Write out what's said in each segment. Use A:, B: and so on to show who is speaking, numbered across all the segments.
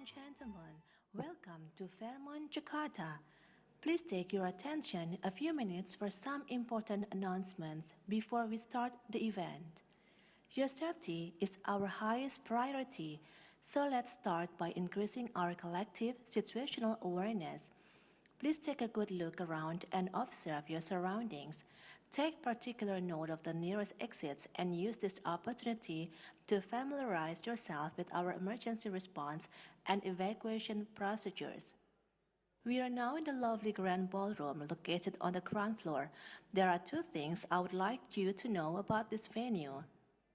A: and gentlemen, welcome to Fairmont, Jakarta. Please take your attention a few minutes for some important announcements before we start the event. Your safety is our highest priority, so let's start by increasing our collective situational awareness. Please take a good look around and observe your surroundings. Take particular note of the nearest exits and use this opportunity to familiarize yourself with our emergency response and evacuation procedures. We are now in the lovely Grand Ballroom located on the ground floor. There are two things I would like you to know about this venue.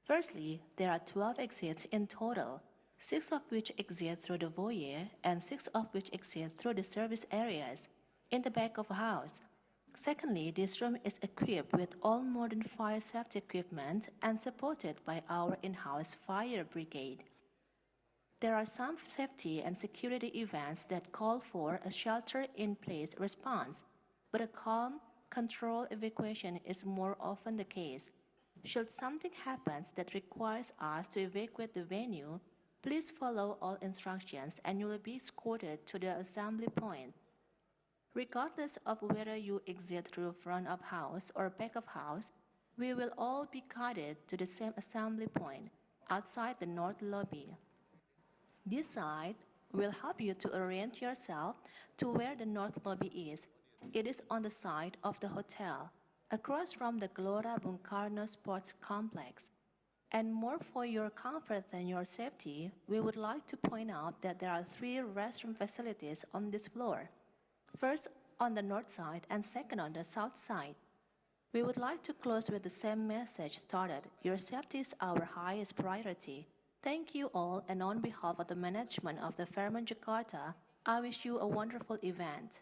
A: Firstly, there are 12 exits in total, 6 of which exit through the foyer and 6 of which exit through the service areas in the back of the house. Secondly, this room is equipped with all modern fire safety equipment and supported by our in-house fire brigade. There are some safety and security events that call for a shelter-in-place response, but a calm, controlled evacuation is more often the case. Should something happen that requires us to evacuate the venue, please follow all instructions and you will be escorted to the assembly point. Regardless of whether you exit through front of house or back of house, we will all be guided to the same assembly point outside the north lobby. This site will help you to orient yourself to where the north lobby is. It is on the side of the hotel, across from the Gelora Bung Karno Sports Complex. And more for your comfort than your safety, we would like to point out that there are 3 restroom facilities on this floor. First on the north side and second on the south side. We would like to close with the same message started. Your safety is our highest priority. Thank you all, and on behalf of the management of the Fairmont Jakarta, I wish you a wonderful event.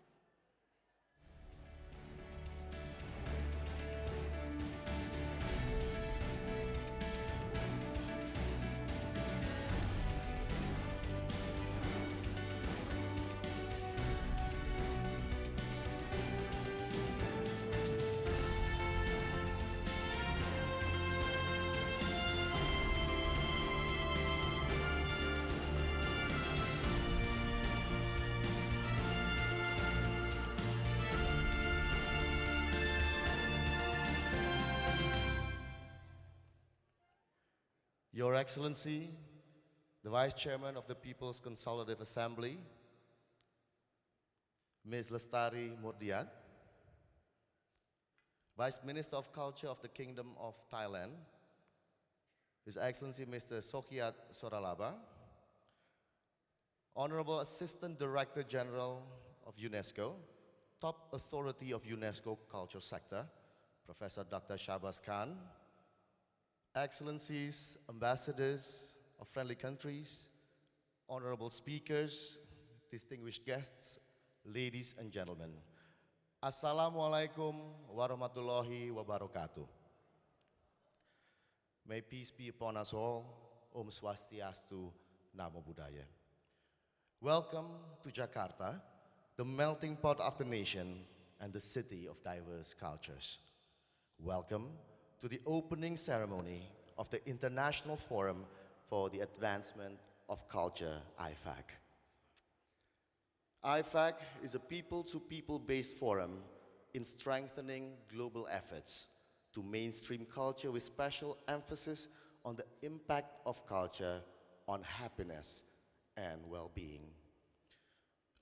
B: Your Excellency, the Vice Chairman of the People's Consultative Assembly, Ms. Lestari Murdiat, Vice Minister of Culture of the Kingdom of Thailand, His Excellency Mr. Sokiat Soralaba, Honorable Assistant Director General of UNESCO, Top Authority of UNESCO Culture Sector, Professor Dr. Shahbaz Khan, Excellencies, Ambassadors of friendly countries, honorable speakers, distinguished guests, ladies and gentlemen. Assalamualaikum warahmatullahi wabarakatuh. May peace be upon us all. Om Swastiastu, Namo Buddhaya. Welcome to Jakarta, the melting pot of the nation and the city of diverse cultures. Welcome to the opening ceremony of the International Forum for the Advancement of Culture, Ifac. Ifac is a people-to-people based forum in strengthening global efforts to mainstream culture with special emphasis on the impact of culture on happiness and well-being.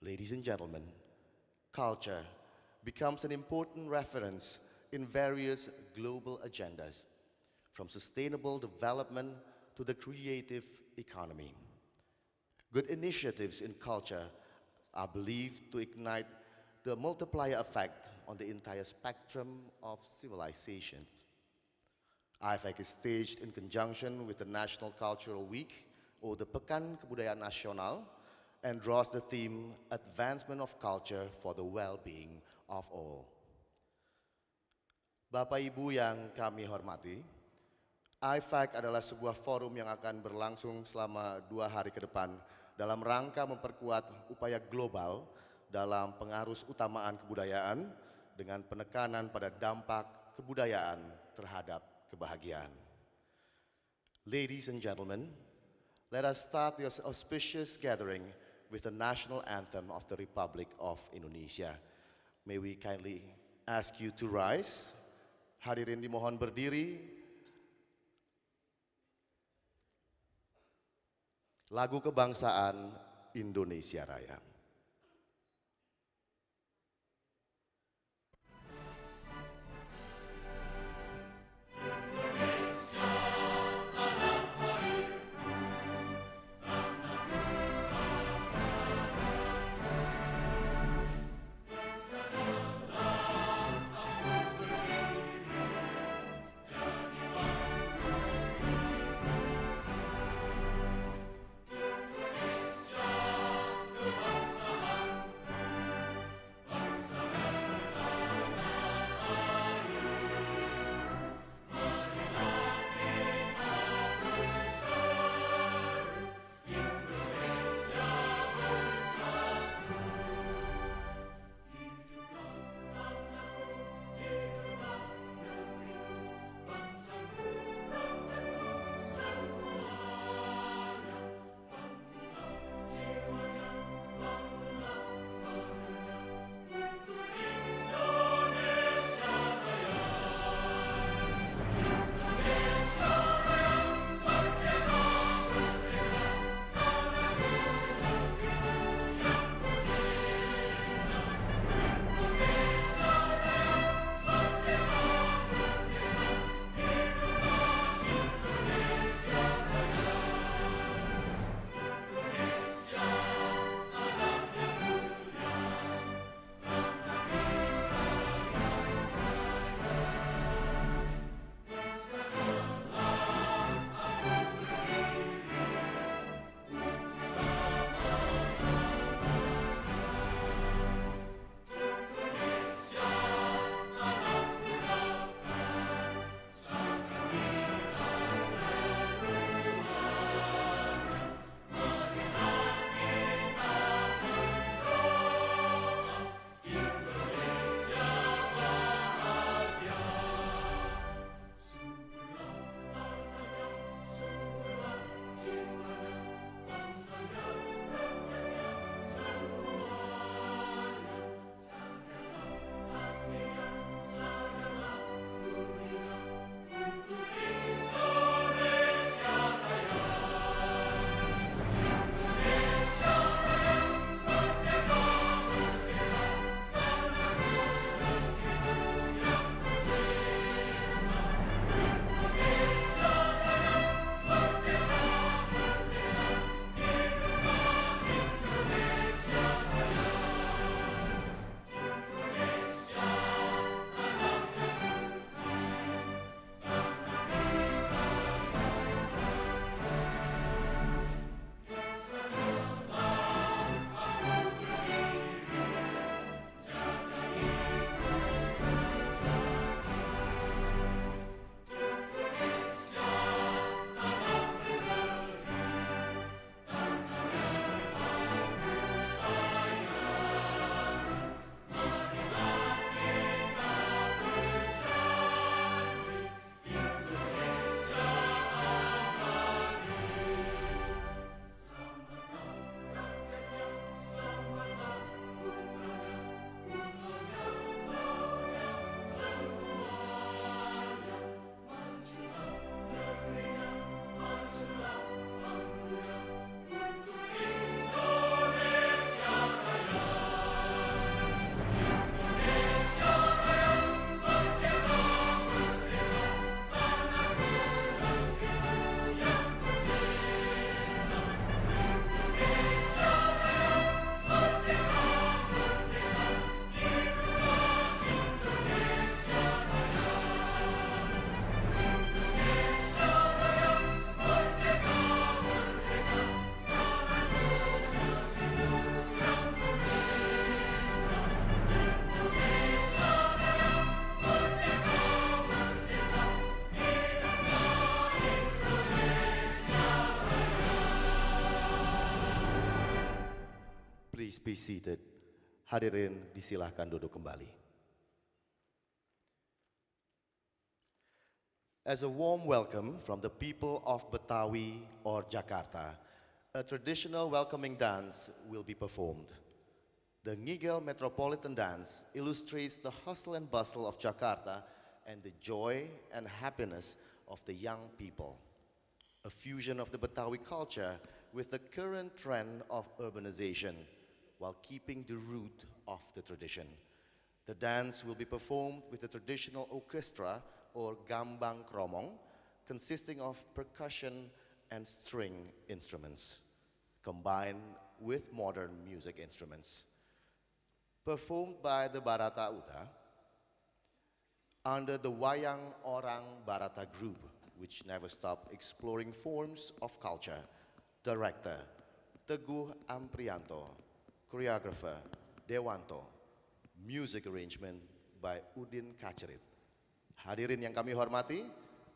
B: Ladies and gentlemen, culture becomes an important reference in various global agendas, from sustainable development to the creative economy. Good initiatives in culture are believed to ignite the multiplier effect on the entire spectrum of civilization. Ifac is staged in conjunction with the National Cultural Week, or the Pekan Kebudayaan Nasional, and draws the theme Advancement of Culture for the Well-Being of All. Bapak Ibu yang kami hormati, Ifac adalah sebuah forum yang akan berlangsung selama 2 hari ke depan dalam rangka memperkuat upaya global dalam pengarus utamaan kebudayaan dengan penekanan pada dampak kebudayaan terhadap kebahagiaan. Ladies and gentlemen, let us start this auspicious gathering with the national anthem of the Republic of Indonesia. May we kindly ask you to rise. Hadirin dimohon berdiri. Lagu kebangsaan Indonesia Raya. Please be seated. Hadirin disilahkan duduk kembali. As a warm welcome from the people of Betawi or Jakarta, a traditional welcoming dance will be performed. The Ngigel Metropolitan Dance illustrates the hustle and bustle of Jakarta and the joy and happiness of the young people. A fusion of the Betawi culture with the current trend of urbanization while keeping the root of the tradition. The dance will be performed with a traditional orchestra or gambang kromong consisting of percussion and string instruments combined with modern music instruments. Performed by the Barata Uda under the Wayang Orang Barata Group, which never stop exploring forms of culture. Director, Teguh Amprianto. Choreographer, Dewanto. Music arrangement by Udin Kacerit. Hadirin yang kami hormati,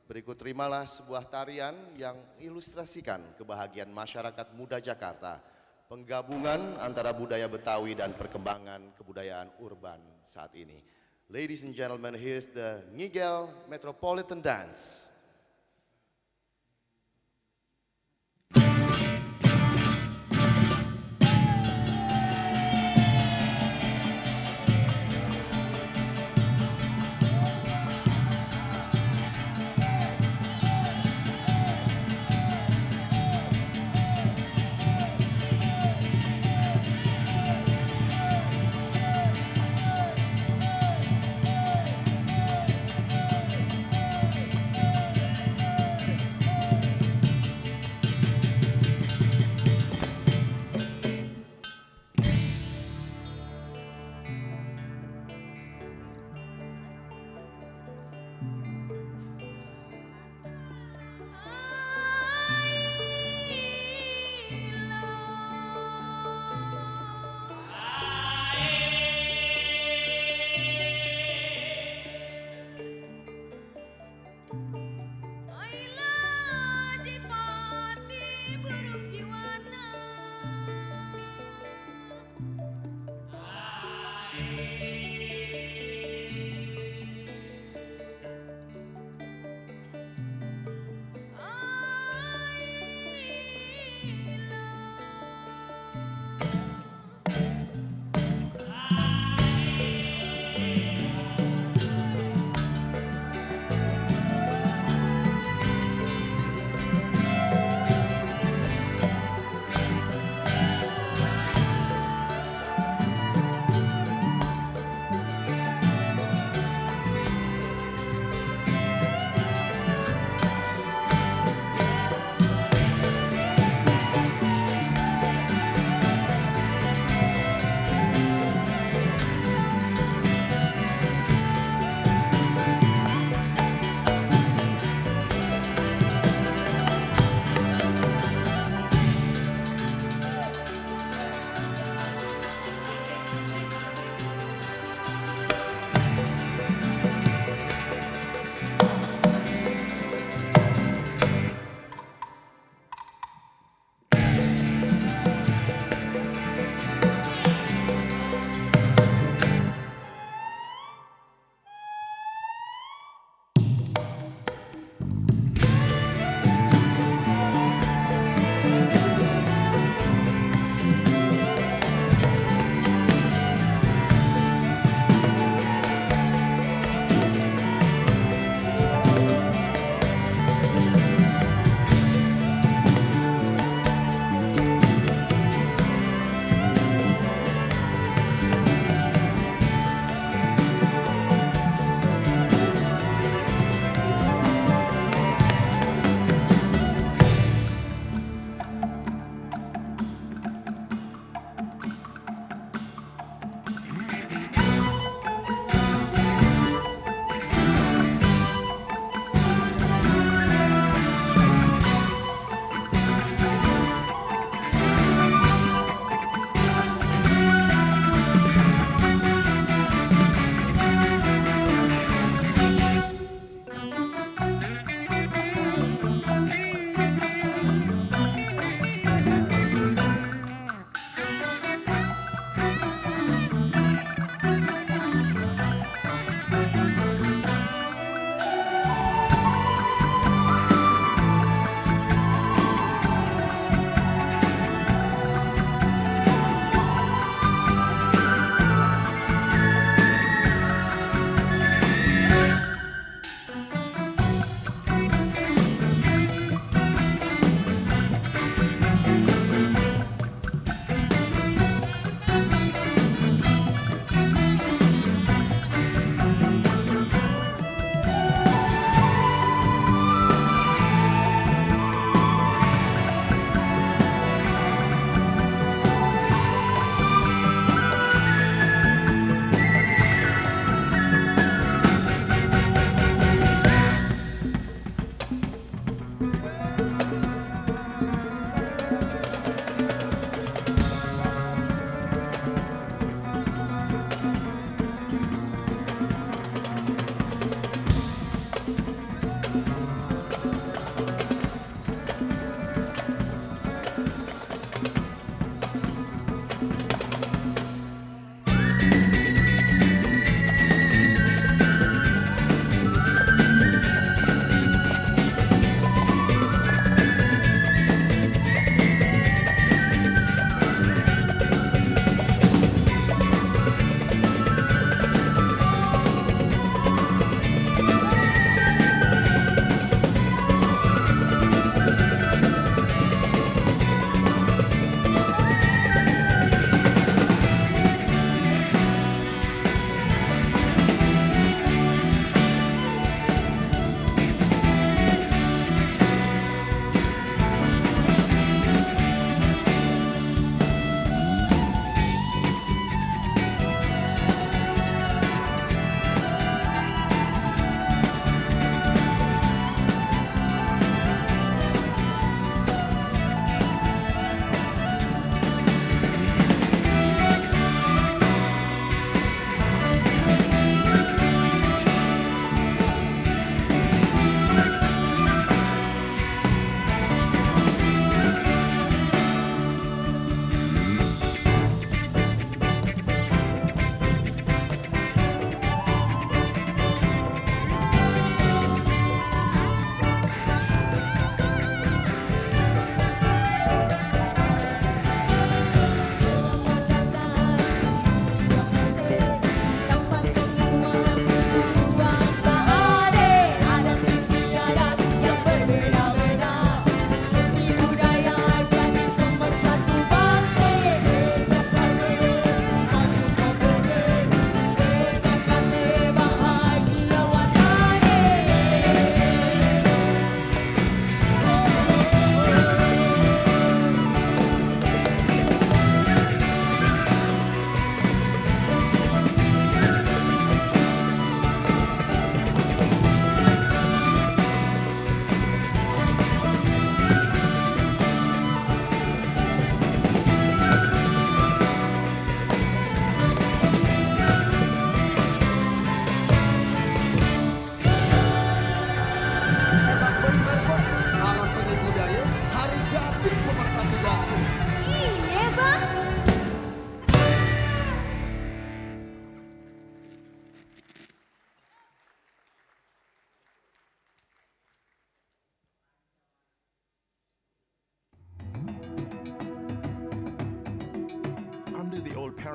B: berikut terimalah sebuah tarian yang ilustrasikan kebahagiaan masyarakat muda Jakarta, penggabungan antara budaya Betawi dan perkembangan kebudayaan urban saat ini. Ladies and gentlemen, here's the Ngigel Metropolitan Dance.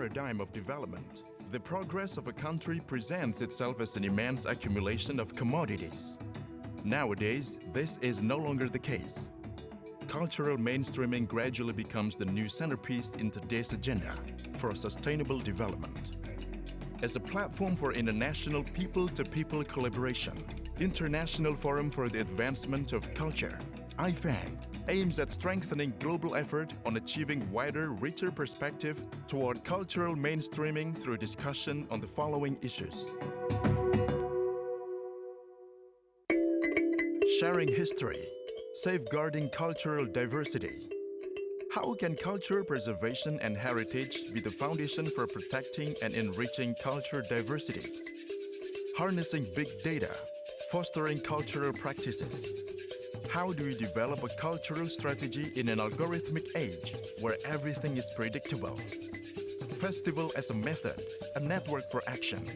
C: paradigm of development, the progress of a country presents itself as an immense accumulation of commodities. Nowadays, this is no longer the case. Cultural mainstreaming gradually becomes the new centerpiece in today's agenda for sustainable development. As a platform for international people-to-people collaboration, International Forum for the Advancement of Culture, Ifac, aims at strengthening global effort on achieving wider, richer perspective toward cultural mainstreaming through discussion on the following issues. Sharing history, safeguarding cultural diversity. How can culture preservation and heritage be the foundation for protecting and enriching cultural diversity? Harnessing big data, fostering cultural practices. How do we develop a cultural strategy in an algorithmic age where everything is predictable? Festival as a method, a network for action.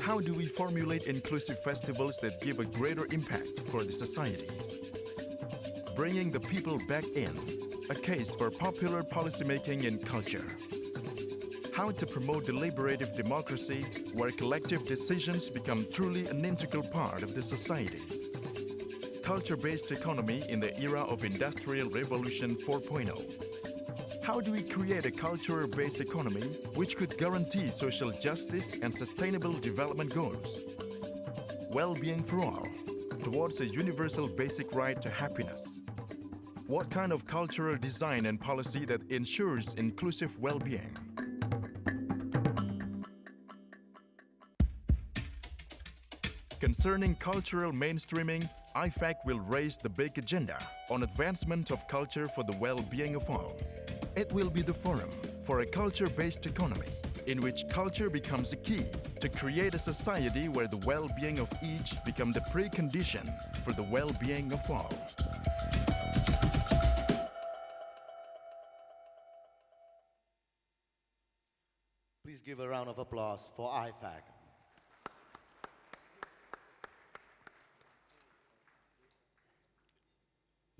C: How do we formulate inclusive festivals that give a greater impact for the society? Bringing the people back in, a case for popular policymaking in culture. How to promote deliberative democracy where collective decisions become truly an integral part of the society. Culture-based economy in the era of Industrial Revolution 4.0. How do we create a culture-based economy which could guarantee social justice and sustainable development goals? Well-being for all, towards a universal basic right to happiness. What kind of cultural design and policy that ensures inclusive well-being? Concerning cultural mainstreaming, Ifac will raise the big agenda on advancement of culture for the well-being of all. It will be the forum for a culture-based economy in which culture becomes a key to create a society where the well-being of each becomes the precondition for the well-being of all.
B: Please give a round of applause for Ifac.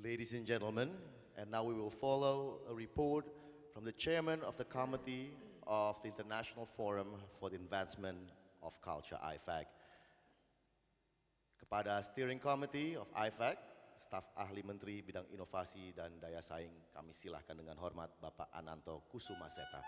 B: Ladies and gentlemen, and now we will follow a report from the chairman of the Committee of the International Forum for the Advancement of Culture, Ifac. Kepada Steering Committee of Ifac, Staf Ahli Menteri Bidang Inovasi dan Daya Saing, kami silahkan dengan hormat Bapak Ananto Kusumaseta.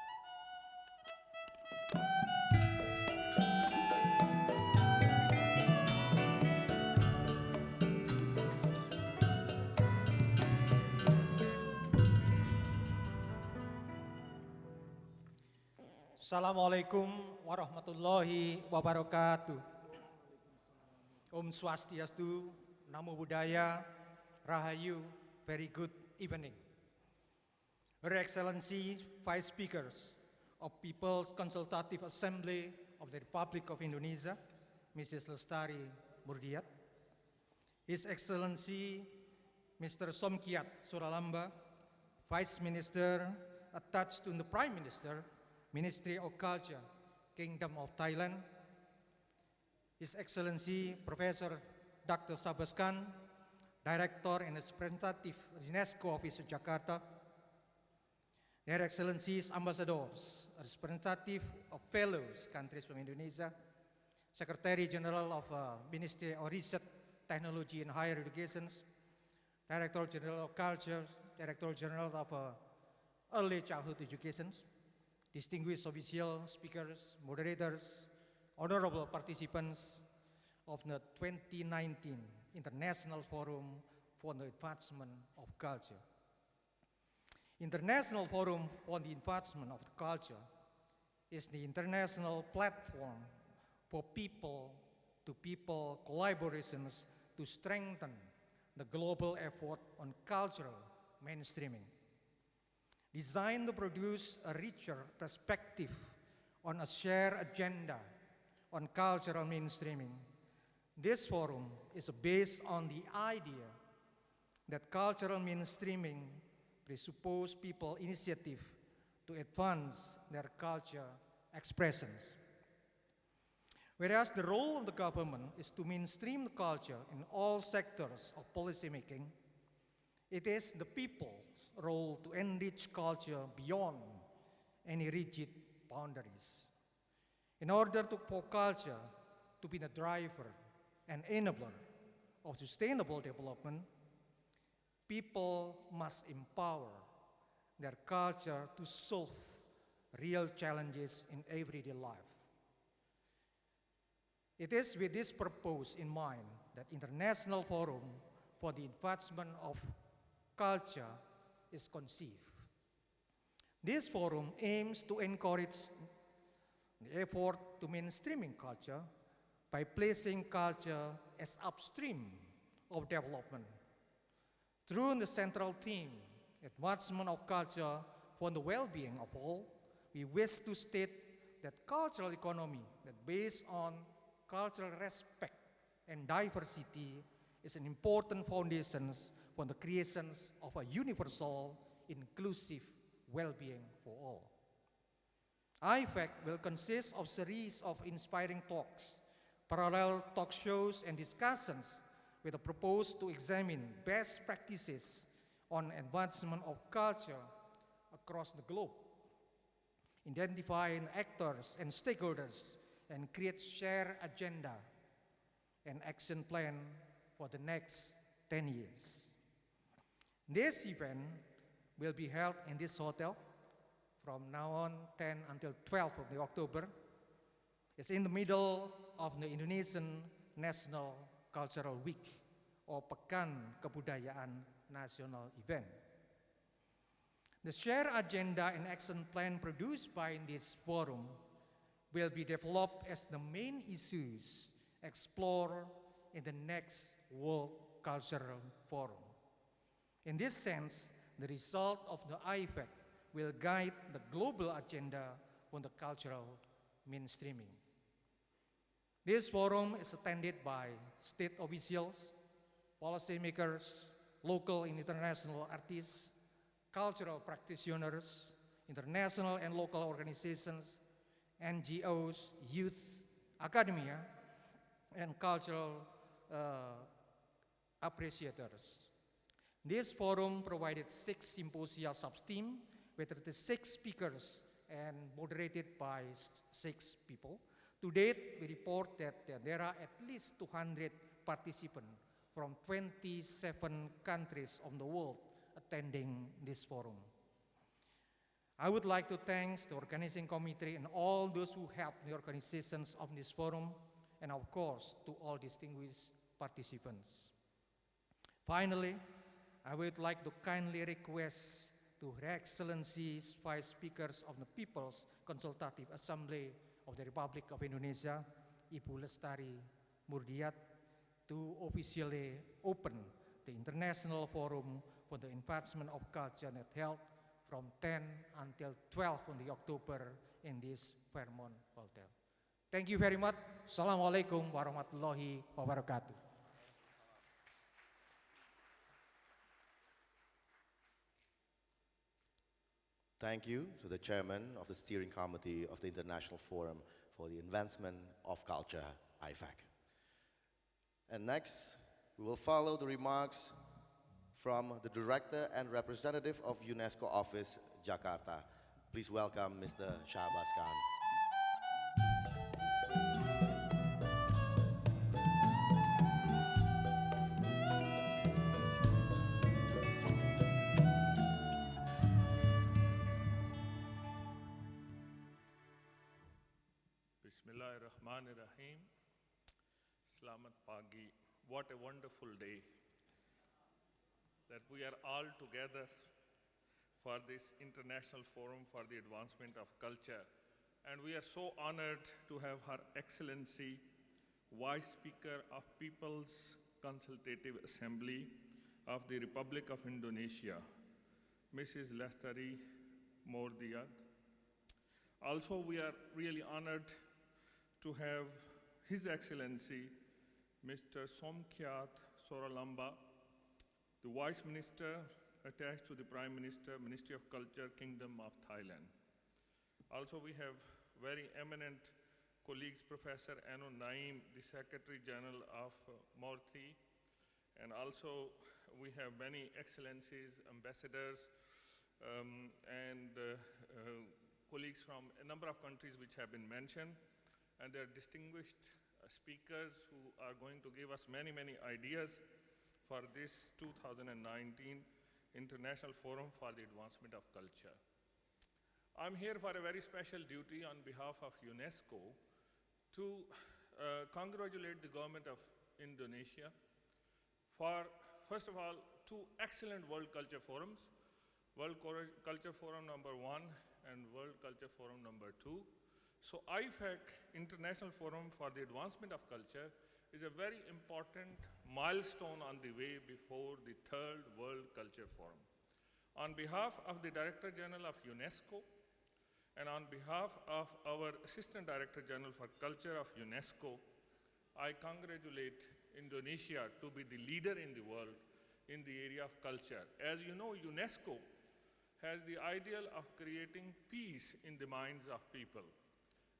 D: Assalamualaikum warahmatullahi wabarakatuh. Om Swastiastu, Namo Buddhaya, Rahayu, very good evening. Her Excellency, Vice Speakers of People's Consultative Assembly of the Republic of Indonesia, Mrs. Lestari Murdiat, His Excellency, Mr. Somkiat Suralamba, Vice Minister attached to the Prime Minister, Ministry of Culture, Kingdom of Thailand, His Excellency Professor Dr. Sabas Khan, Director and Representative UNESCO Office of Jakarta, Their Excellencies Ambassadors, Representative of Fellows, countries from Indonesia, Secretary General of Ministry of Research, Technology and Higher Education, Director General of Culture, Director General of Early Childhood Education, distinguished official speakers, moderators, honorable participants of the 2019 International Forum for the Advancement of Culture. International Forum for the Advancement of Culture is the international platform for people-to-people collaborations to strengthen the global effort on cultural mainstreaming. Designed to produce a richer perspective on a shared agenda on cultural mainstreaming, this forum is based on the idea that cultural mainstreaming presupposes people's initiative to advance their culture expressions. Whereas the role of the government is to mainstream culture in all sectors of policymaking, it is the people's role to enrich culture beyond any rigid boundaries. In order for culture to be the driver and enabler of sustainable development, people must empower their culture to solve real challenges in everyday life. It is with this purpose in mind that International Forum for the Advancement of Culture is conceived. This forum aims to encourage the effort to mainstreaming culture by placing culture as upstream of development. Through the central theme, advancement of culture for the well-being of all, we wish to state that cultural economy that based on cultural respect and diversity is an important foundation for the creation of a universal, inclusive well-being for all. Ifac will consist of series of inspiring talks, parallel talk shows and discussions with a proposal to examine best practices on advancement of culture across the globe, identifying actors and stakeholders, and create shared agenda and action plan for the next 10 years. This event will be held in this hotel from now on 10 until 12 of the October. It's in the middle of the Indonesian National Cultural Week or Pekan Kebudayaan Nasional event. The shared agenda and action plan produced by this forum will be developed as the main issues explored in the next World Cultural Forum. In this sense, the result of the Ifac will guide the global agenda on the cultural mainstreaming. This forum is attended by state officials, policymakers, local and international artists, cultural practitioners, international and local organizations, NGOs, youth, academia, and cultural appreciators. This forum provided 6 symposia sub-theme with 36 speakers and moderated by 6 people. To date, we report that there are at least 200 participants from 27 countries of the world attending this forum. I would like to thank the organizing committee and all those who helped the organizations of this forum, and of course, to all distinguished participants. Finally, I would like to kindly request to Her Excellency's Vice Speakers of the People's Consultative Assembly of the Republic of Indonesia, Ibu Lestari Murdiat, to officially open the International Forum for the Advancement of Culture that held from 10 until 12 on the October in this Fairmont Hotel. Thank you very much. Assalamualaikum warahmatullahi wabarakatuh.
B: Thank you to the chairman of the steering committee of the International Forum for the Advancement of Culture, Ifac. And next, we will follow the remarks from the director and representative of UNESCO Office, Jakarta. Please welcome Mr. Shahbaz Khan.
E: Bismillahirrahmanirrahim. Selamat pagi. What a wonderful day that we are all together for this International Forum for the Advancement of Culture. And we are so honored to have Her Excellency, Vice Speaker of People's Consultative Assembly of the Republic of Indonesia, Mrs. Lestari Murdiat. Also, we are really honored to have His Excellency, Mr. Somkiat Soralamba, the Vice Minister attached to the Prime Minister, Ministry of Culture, Kingdom of Thailand. Also, we have very eminent colleagues, Professor Anu Naim, the Secretary General of MORTI, and also we have many excellencies, ambassadors, and colleagues from a number of countries which have been mentioned, and they're distinguished speakers who are going to give us many, many ideas for this 2019 International Forum for the Advancement of Culture. I'm here for a very special duty on behalf of UNESCO to congratulate the government of Indonesia for, first of all, two excellent World Culture Forums, World Culture Forum number 1 and World Culture Forum number 2. So Ifac, International Forum for the Advancement of Culture, is a very important milestone on the way before the third World Culture Forum. On behalf of the Director General of UNESCO, and on behalf of our Assistant Director General for Culture of UNESCO, I congratulate Indonesia to be the leader in the world in the area of culture. As you know, UNESCO has the ideal of creating peace in the minds of people.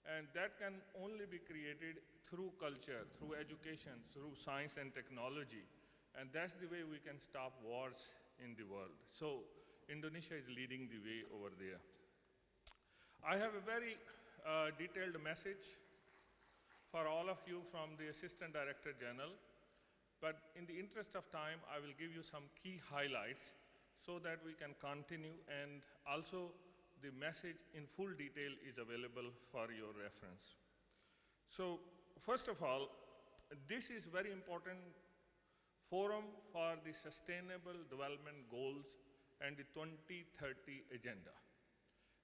E: And that can only be created through culture, through education, through science and technology. And that's the way we can stop wars in the world. So Indonesia is leading the way over there. I have a very detailed message for all of you from the Assistant Director General, but in the interest of time, I will give you some key highlights so that we can continue, and also the message in full detail is available for your reference. So first of all, this is very important forum for the Sustainable Development Goals and the 2030 Agenda.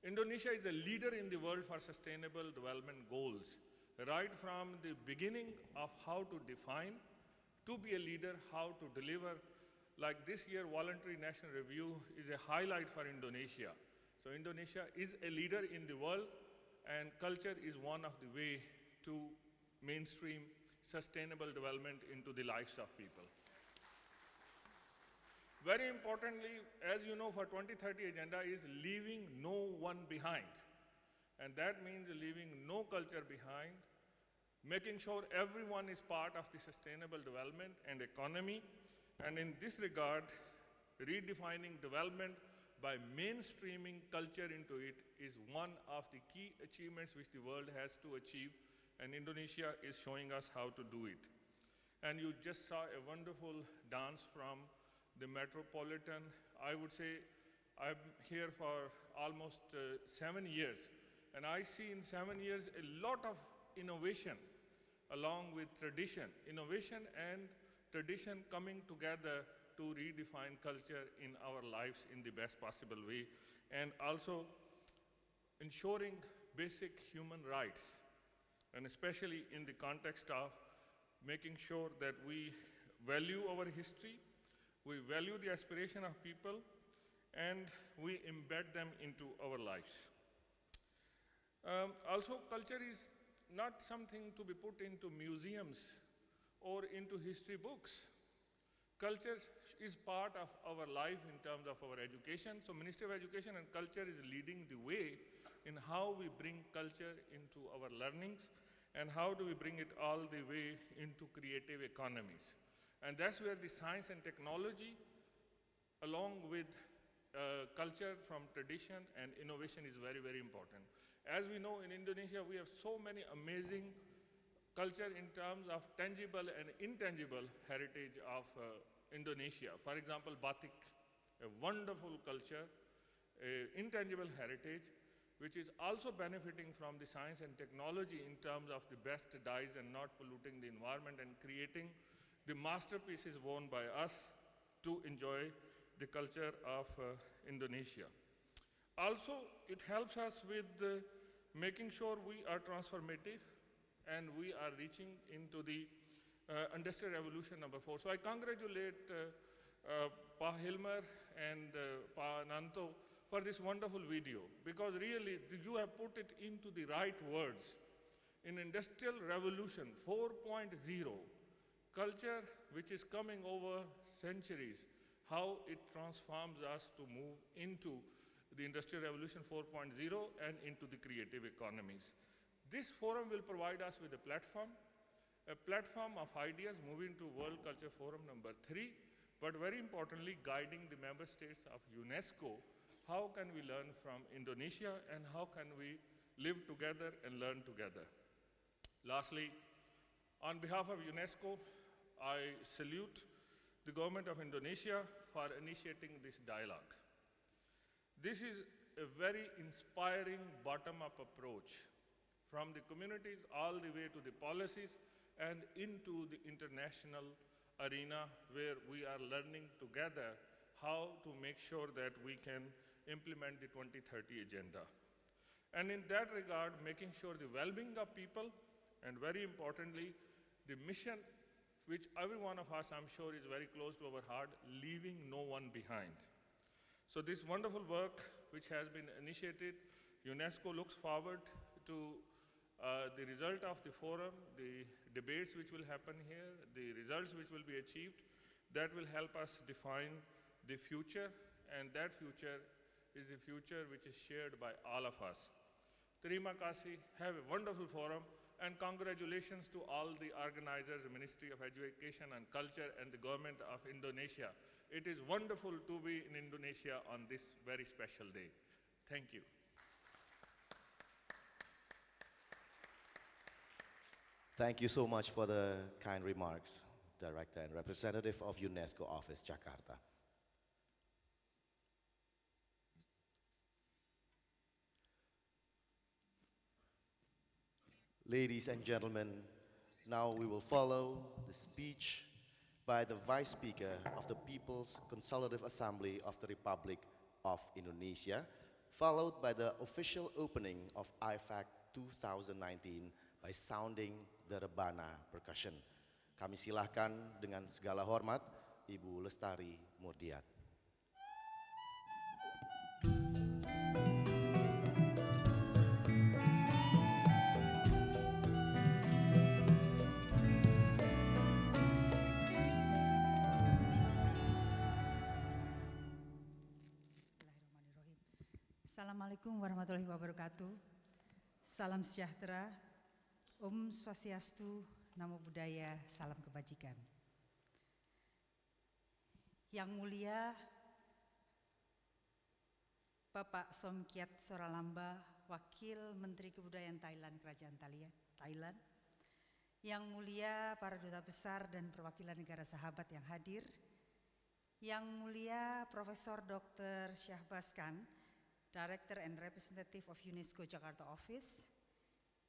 E: Indonesia is a leader in the world for Sustainable Development Goals, right from the beginning of how to define, to be a leader, how to deliver. Like this year, Voluntary National Review is a highlight for Indonesia. So Indonesia is a leader in the world, and culture is one of the way to mainstream sustainable development into the lives of people. Very importantly, as you know, for 2030 agenda is leaving no one behind. And that means leaving no culture behind, making sure everyone is part of the sustainable development and economy. And in this regard, redefining development by mainstreaming culture into it is one of the key achievements which the world has to achieve, and Indonesia is showing us how to do it. And you just saw a wonderful dance from the Metropolitan. I would say I'm here for almost 7 years, and I see in 7 years a lot of innovation along with tradition. Innovation and tradition coming together to redefine culture in our lives in the best possible way, and also ensuring basic human rights, and especially in the context of making sure that we value our history, we value the aspiration of people, and we embed them into our lives. Also, culture is not something to be put into museums or into history books. Culture is part of our life in terms of our education. So Ministry of Education and Culture is leading the way in how we bring culture into our learnings, and how do we bring it all the way into creative economies. And that's where the science and technology, along with culture from tradition and innovation, is very, very important. As we know, in Indonesia, we have so many amazing culture in terms of tangible and intangible heritage of Indonesia. For example, batik, a wonderful culture, intangible heritage, which is also benefiting from the science and technology in terms of the best dyes and not polluting the environment, and creating the masterpieces worn by us to enjoy the culture of Indonesia. Also, it helps us with making sure we are transformative and we are reaching into the Industrial Revolution number 4. So I congratulate Pa Hilmer and Pa Nanto for this wonderful video, because really you have put it into the right words. In Industrial Revolution 4.0, culture, which is coming over centuries, how it transforms us to move into the Industrial Revolution 4.0 and into the creative economies. This forum will provide us with a platform of ideas moving to World Culture Forum number 3, but very importantly, guiding the member states of UNESCO how can we learn from Indonesia and how can we live together and learn together. Lastly, on behalf of UNESCO, I salute the government of Indonesia for initiating this dialogue. This is a very inspiring bottom-up approach from the communities all the way to the policies and into the international arena where we are learning together how to make sure that we can implement the 2030 agenda. And in that regard, making sure the well-being of people, and very importantly, the mission which every one of us, I'm sure, is very close to our heart, leaving no one behind. So this wonderful work which has been initiated, UNESCO looks forward to the result of the forum, the debates which will happen here, the results which will be achieved, that will help us define the future, and that future is the future which is shared by all of us. Terima kasih, have a wonderful forum, and congratulations to all the organizers, the Ministry of Education and Culture and the government of Indonesia. It is wonderful to be in Indonesia on this very special day. Thank you.
B: Thank you so much for the kind remarks, Director and Representative of UNESCO Office, Jakarta. Ladies and gentlemen, now we will follow the speech by the Vice Speaker of the People's Consultative Assembly of the Republic of Indonesia, followed by the official opening of Ifac 2019 by sounding the rebana percussion. Kami silahkan dengan segala hormat Ibu Lestari Murdiat.
F: Assalamualaikum warahmatullahi wabarakatuh. Salam sejahtera, Om Swastiastu, Namo Buddhaya, salam kebajikan. Yang mulia Bapak Somkiat Soralamba, Wakil Menteri Kebudayaan Thailand, Kerajaan Thailand. Yang mulia para duta besar dan perwakilan negara sahabat yang hadir. Yang mulia Profesor Dr. Syahbaz Khan, Director and Representative of UNESCO Jakarta Office.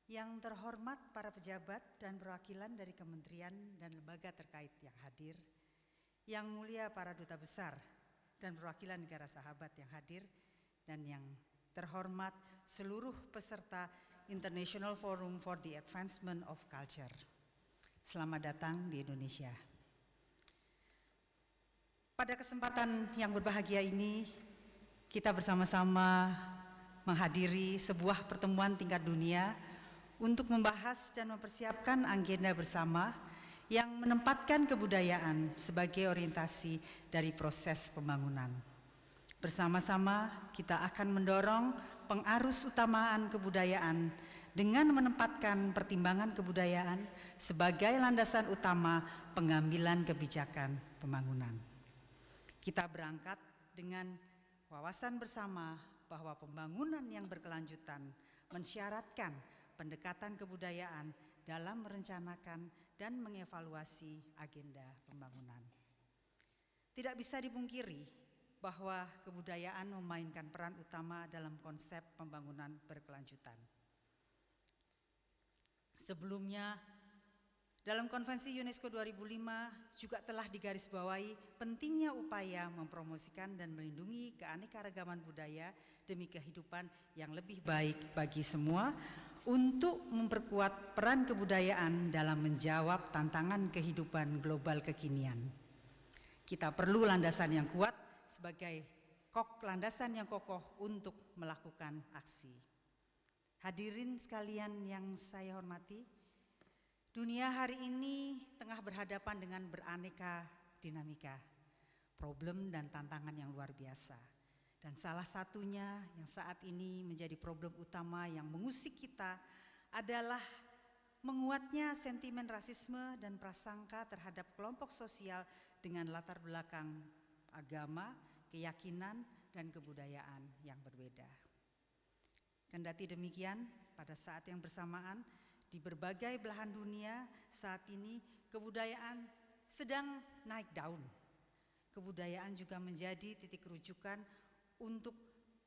F: Yang terhormat para pejabat dan perwakilan dari kementerian dan lembaga terkait yang hadir. Yang mulia para duta besar dan perwakilan negara sahabat yang hadir. Dan yang terhormat seluruh peserta International Forum for the Advancement of Culture. Selamat datang di Indonesia. Pada kesempatan yang berbahagia ini, kita bersama-sama menghadiri sebuah pertemuan tingkat dunia untuk membahas dan mempersiapkan agenda bersama yang menempatkan kebudayaan sebagai orientasi dari proses pembangunan. Bersama-sama kita akan mendorong pengarus utamaan kebudayaan dengan menempatkan pertimbangan kebudayaan sebagai landasan utama pengambilan kebijakan pembangunan. Kita berangkat dengan wawasan bersama bahwa pembangunan yang berkelanjutan mensyaratkan pendekatan kebudayaan dalam merencanakan dan mengevaluasi agenda pembangunan. Tidak bisa dipungkiri bahwa kebudayaan memainkan peran utama dalam konsep pembangunan berkelanjutan. Sebelumnya, dalam Konvensi UNESCO 2005 juga telah digarisbawahi pentingnya upaya mempromosikan dan melindungi keanekaragaman budaya demi kehidupan yang lebih baik bagi semua untuk memperkuat peran kebudayaan dalam menjawab tantangan kehidupan global kekinian. Kita perlu landasan yang kuat sebagai landasan yang kokoh untuk melakukan aksi. Hadirin sekalian yang saya hormati, dunia hari ini tengah berhadapan dengan beraneka dinamika, problem dan tantangan yang luar biasa. Dan salah satunya yang saat ini menjadi problem utama yang mengusik kita adalah menguatnya sentimen rasisme dan prasangka terhadap kelompok sosial dengan latar belakang agama, keyakinan, dan kebudayaan yang berbeda. Kendati demikian, pada saat yang bersamaan, di berbagai belahan dunia saat ini kebudayaan sedang naik daun. Kebudayaan juga menjadi titik rujukan untuk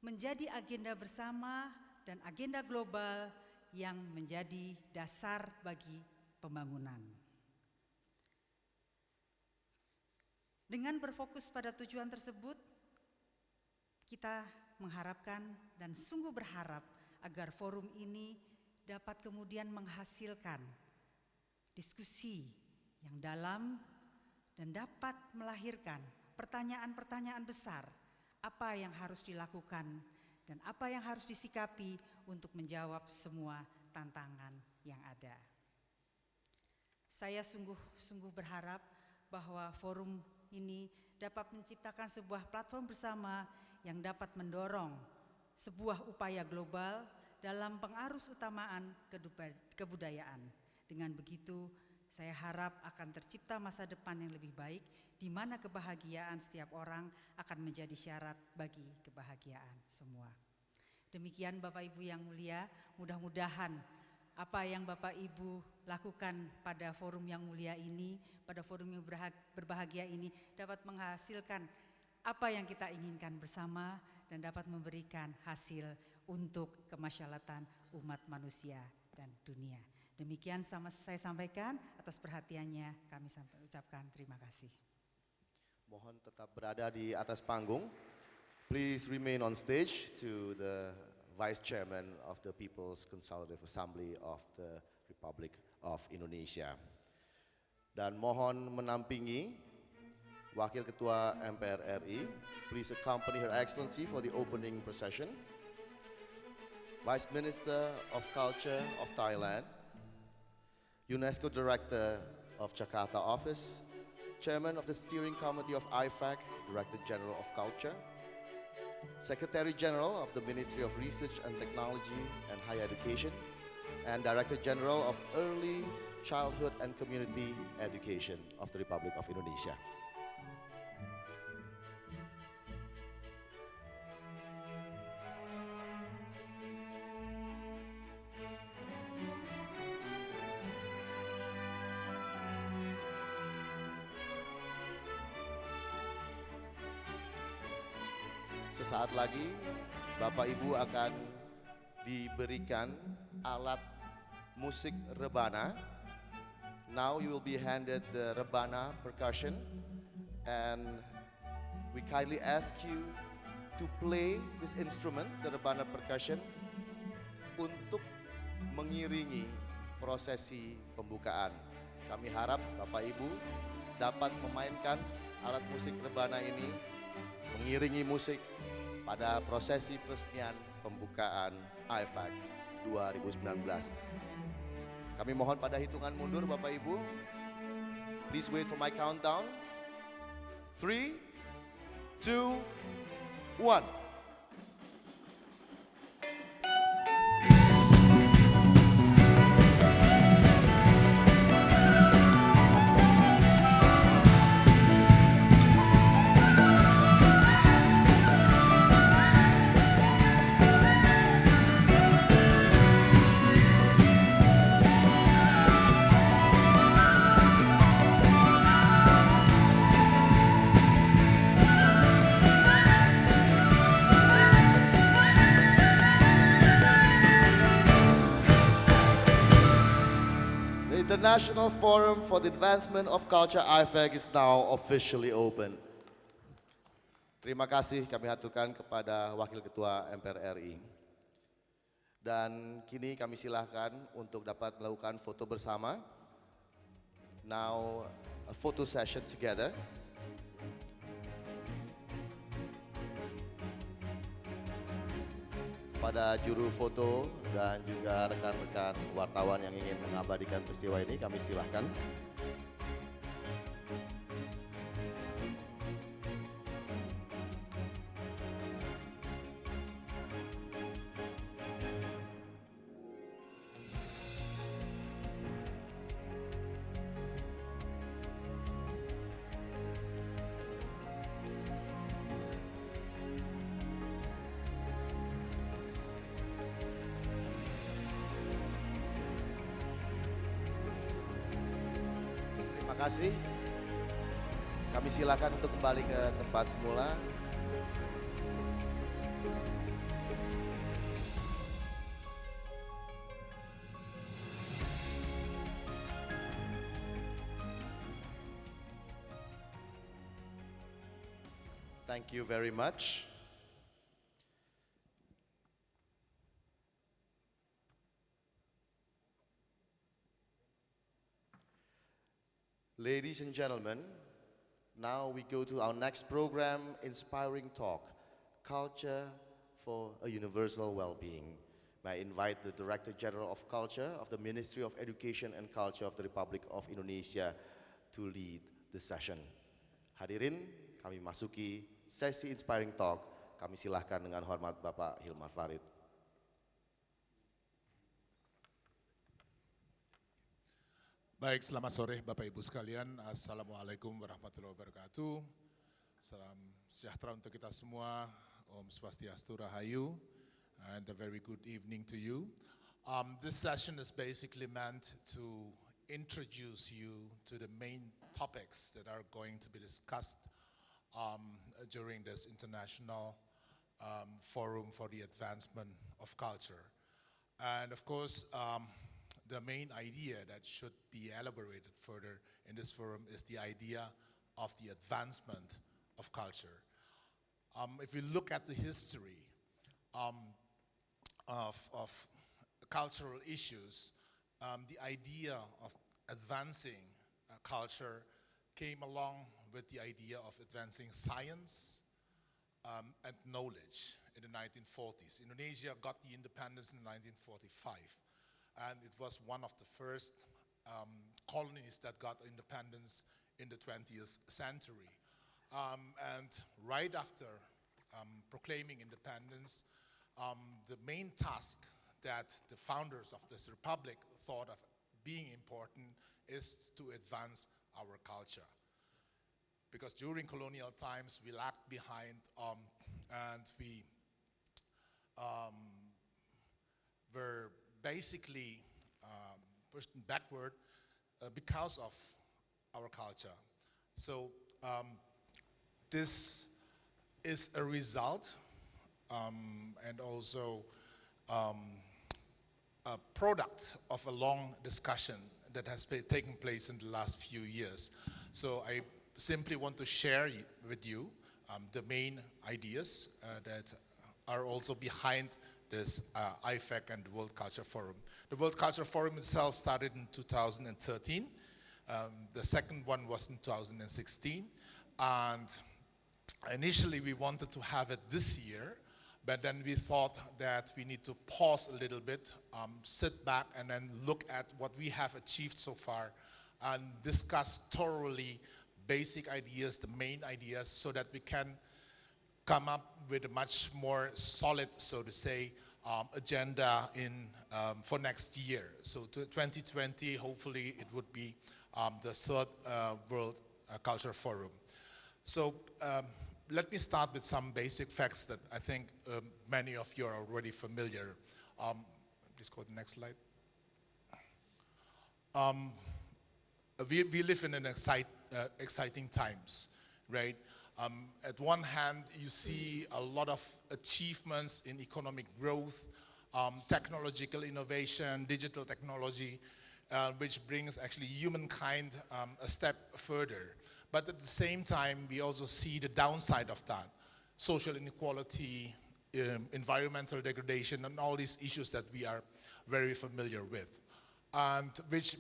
F: menjadi agenda bersama dan agenda global yang menjadi dasar bagi pembangunan. Dengan berfokus pada tujuan tersebut, kita mengharapkan dan sungguh berharap agar forum ini dapat kemudian menghasilkan diskusi yang dalam dan dapat melahirkan pertanyaan-pertanyaan besar, apa yang harus dilakukan dan apa yang harus disikapi untuk menjawab semua tantangan yang ada. Saya sungguh berharap bahwa forum ini dapat menciptakan sebuah platform bersama yang dapat mendorong sebuah upaya global dalam pengarus utamaan kebudayaan. Dengan begitu, saya harap akan tercipta masa depan yang lebih baik, di mana kebahagiaan setiap orang akan menjadi syarat bagi kebahagiaan semua. Demikian Bapak Ibu yang mulia, mudah-mudahan apa yang Bapak Ibu lakukan pada forum yang mulia ini, pada forum yang berbahagia ini dapat menghasilkan apa yang kita inginkan bersama dan dapat memberikan hasil untuk kemaslahatan umat manusia dan dunia. Demikian saya sampaikan, atas perhatiannya kami ucapkan terima kasih.
B: Mohon tetap berada di atas panggung. Please remain on stage to the Vice Chairman of the People's Consultative Assembly of the Republic of Indonesia. Dan mohon menampingi Wakil Ketua MPR RI. Please accompany Her Excellency for the opening procession. Vice Minister of Culture of Thailand, UNESCO Director of Jakarta Office, Chairman of the Steering Committee of Ifac, Director General of Culture, Secretary General of the Ministry of Research and Technology and Higher Education, and Director General of Early Childhood and Community Education of the Republic of Indonesia. Sesaat lagi Bapak Ibu akan diberikan alat musik rebana. Now you will be handed the rebana percussion and we kindly ask you to play this instrument, the rebana percussion, untuk mengiringi prosesi pembukaan. Kami harap Bapak Ibu dapat memainkan alat musik rebana ini, mengiringi musik pada prosesi peresmian pembukaan Ifac 2019. Kami mohon pada hitungan mundur Bapak Ibu. Please wait for my countdown. 3, 2, 1. International Forum for the Advancement of Culture Ifac is now officially open. Terima kasih kami haturkan kepada Wakil Ketua MPR RI. Dan kini kami silahkan untuk dapat melakukan foto bersama. Now a photo session together. Pada juru foto dan juga rekan-rekan wartawan yang ingin mengabadikan peristiwa ini, kami silahkan. Terima kasih. Kami silakan untuk kembali ke tempat semula. Thank you very much. Ladies and gentlemen, now we go to our next program, Inspiring Talk, Culture for a Universal Well-Being. May I invite the Director General of Culture of the Ministry of Education and Culture of the Republic of Indonesia to lead the session. Hadirin, kami masuki sesi Inspiring Talk. Kami silahkan dengan hormat Bapak Hilmar Farid.
G: Baik, selamat sore Bapak Ibu sekalian. Assalamualaikum warahmatullahi wabarakatuh. Salam sejahtera untuk kita semua. Om Swastiastu Rahayu. And a very good evening to you. This session is basically meant to introduce you to the main topics that are going to be discussed during this international forum for the advancement of culture. And of course, the main idea that should be elaborated further in this forum is the idea of the advancement of culture. If we look at the history of cultural issues, the idea of advancing culture came along with the idea of advancing science and knowledge in the 1940s. Indonesia got the independence in 1945. And it was one of the first colonies that got independence in the 20th century. And right after proclaiming independence, the main task that the founders of this republic thought of being important is to advance our culture. Because during colonial times, we lagged behind and we were basically pushed backward because of our culture. So this is a result and also a product of a long discussion that has taken place in the last few years. So I simply want to share with you the main ideas that are also behind this Ifac and the World Culture Forum. The World Culture Forum itself started in 2013. The second one was in 2016. And initially we wanted to have it this year, but then we thought that we need to pause a little bit, sit back and then look at what we have achieved so far and discuss thoroughly basic ideas, the main ideas, so that we can come up with a much more solid, so to say, agenda for next year. So to 2020, hopefully it would be the third World Culture Forum. So let me start with some basic facts that I think many of you are already familiar. Please go to the next slide. We live in an exciting times, right? At one hand, you see a lot of achievements in economic growth, technological innovation, digital technology, which brings actually humankind a step further. But at the same time, we also see the downside of that. Social inequality, environmental degradation, and all these issues that we are very familiar with. And which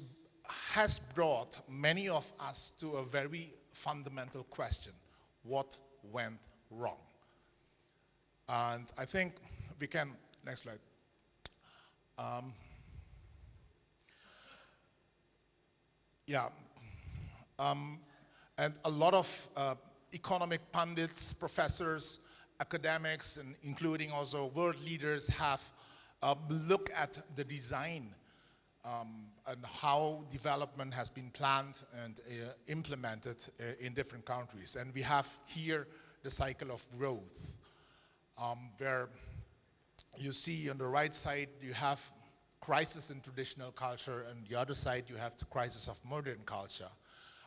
G: has brought many of us to a very fundamental question. What went wrong? And I think we can, next slide. And a lot of economic pundits, professors, academics, and including also world leaders have looked at the design and how development has been planned and implemented in different countries. And we have here the cycle of growth, where you see on the right side you have crisis in traditional culture, and the other side you have the crisis of modern culture.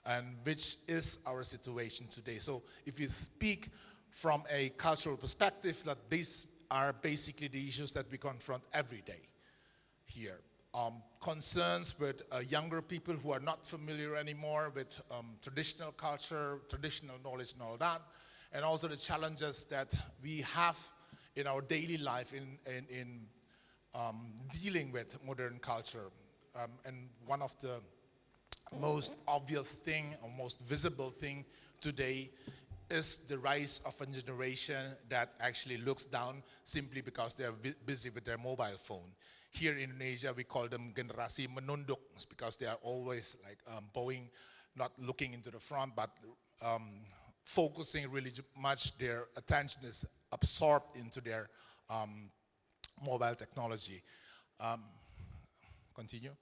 G: and which is our situation today. So if you speak from a cultural perspective, that these are basically the issues that we confront every day here. Concerns with younger people who are not familiar anymore with traditional culture, traditional knowledge and all that, and also the challenges that we have in our daily life in dealing with modern culture. And one of the most obvious thing or most visible thing today is the rise of a generation that actually looks down simply because they are busy with their mobile phone. Here in Indonesia, we call them generasi menunduk, because they are always like bowing, not looking into the front, but focusing really much. Their attention is absorbed into their mobile technology. Continue.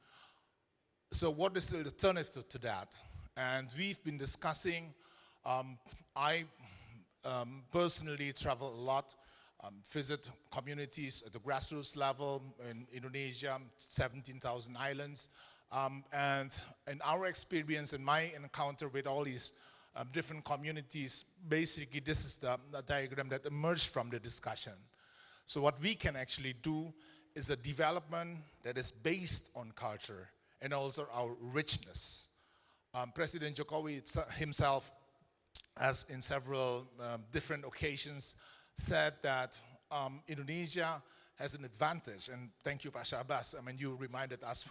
G: So what is the alternative to that? And we've been discussing, I personally travel a lot, visit communities at the grassroots level in Indonesia, 17,000 islands. And in our experience and my encounter with all these different communities, basically this is the diagram that emerged from the discussion. So what we can actually do is a development that is based on culture and also our richness. President Jokowi himself has in several different occasions said that Indonesia has an advantage, and thank you, Pasha Abbas. I mean, you reminded us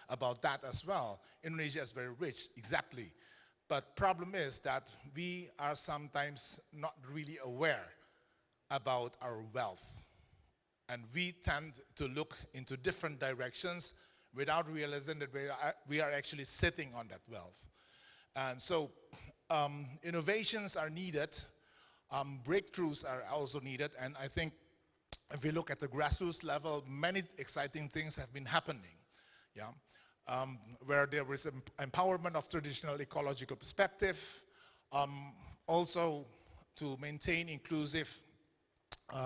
G: about that as well. Indonesia is very rich, exactly. But problem is that we are sometimes not really aware about our wealth. And we tend to look into different directions without realizing that we are actually sitting on that wealth. And so innovations are needed, breakthroughs are also needed, and I think if we look at the grassroots level, many exciting things have been happening, where there is empowerment of traditional ecological perspective, also to maintain inclusive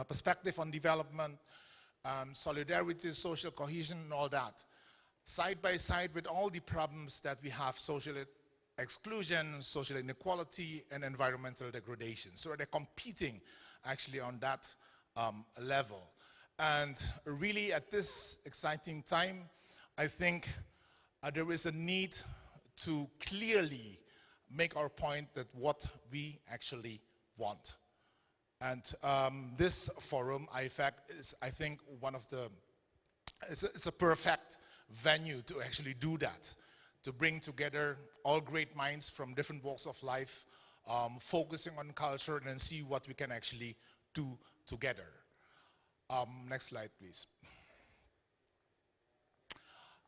G: perspective on development, solidarity, social cohesion, and all that. Side by side with all the problems that we have, social exclusion, social inequality, and environmental degradation. So they're competing actually on that level. And really at this exciting time, I think there is a need to clearly make our point that what we actually want. And this forum, Ifac, is, I think, one of the, it's a perfect venue to actually do that, to bring together all great minds from different walks of life, focusing on culture, and then see what we can actually do together. Next slide, please.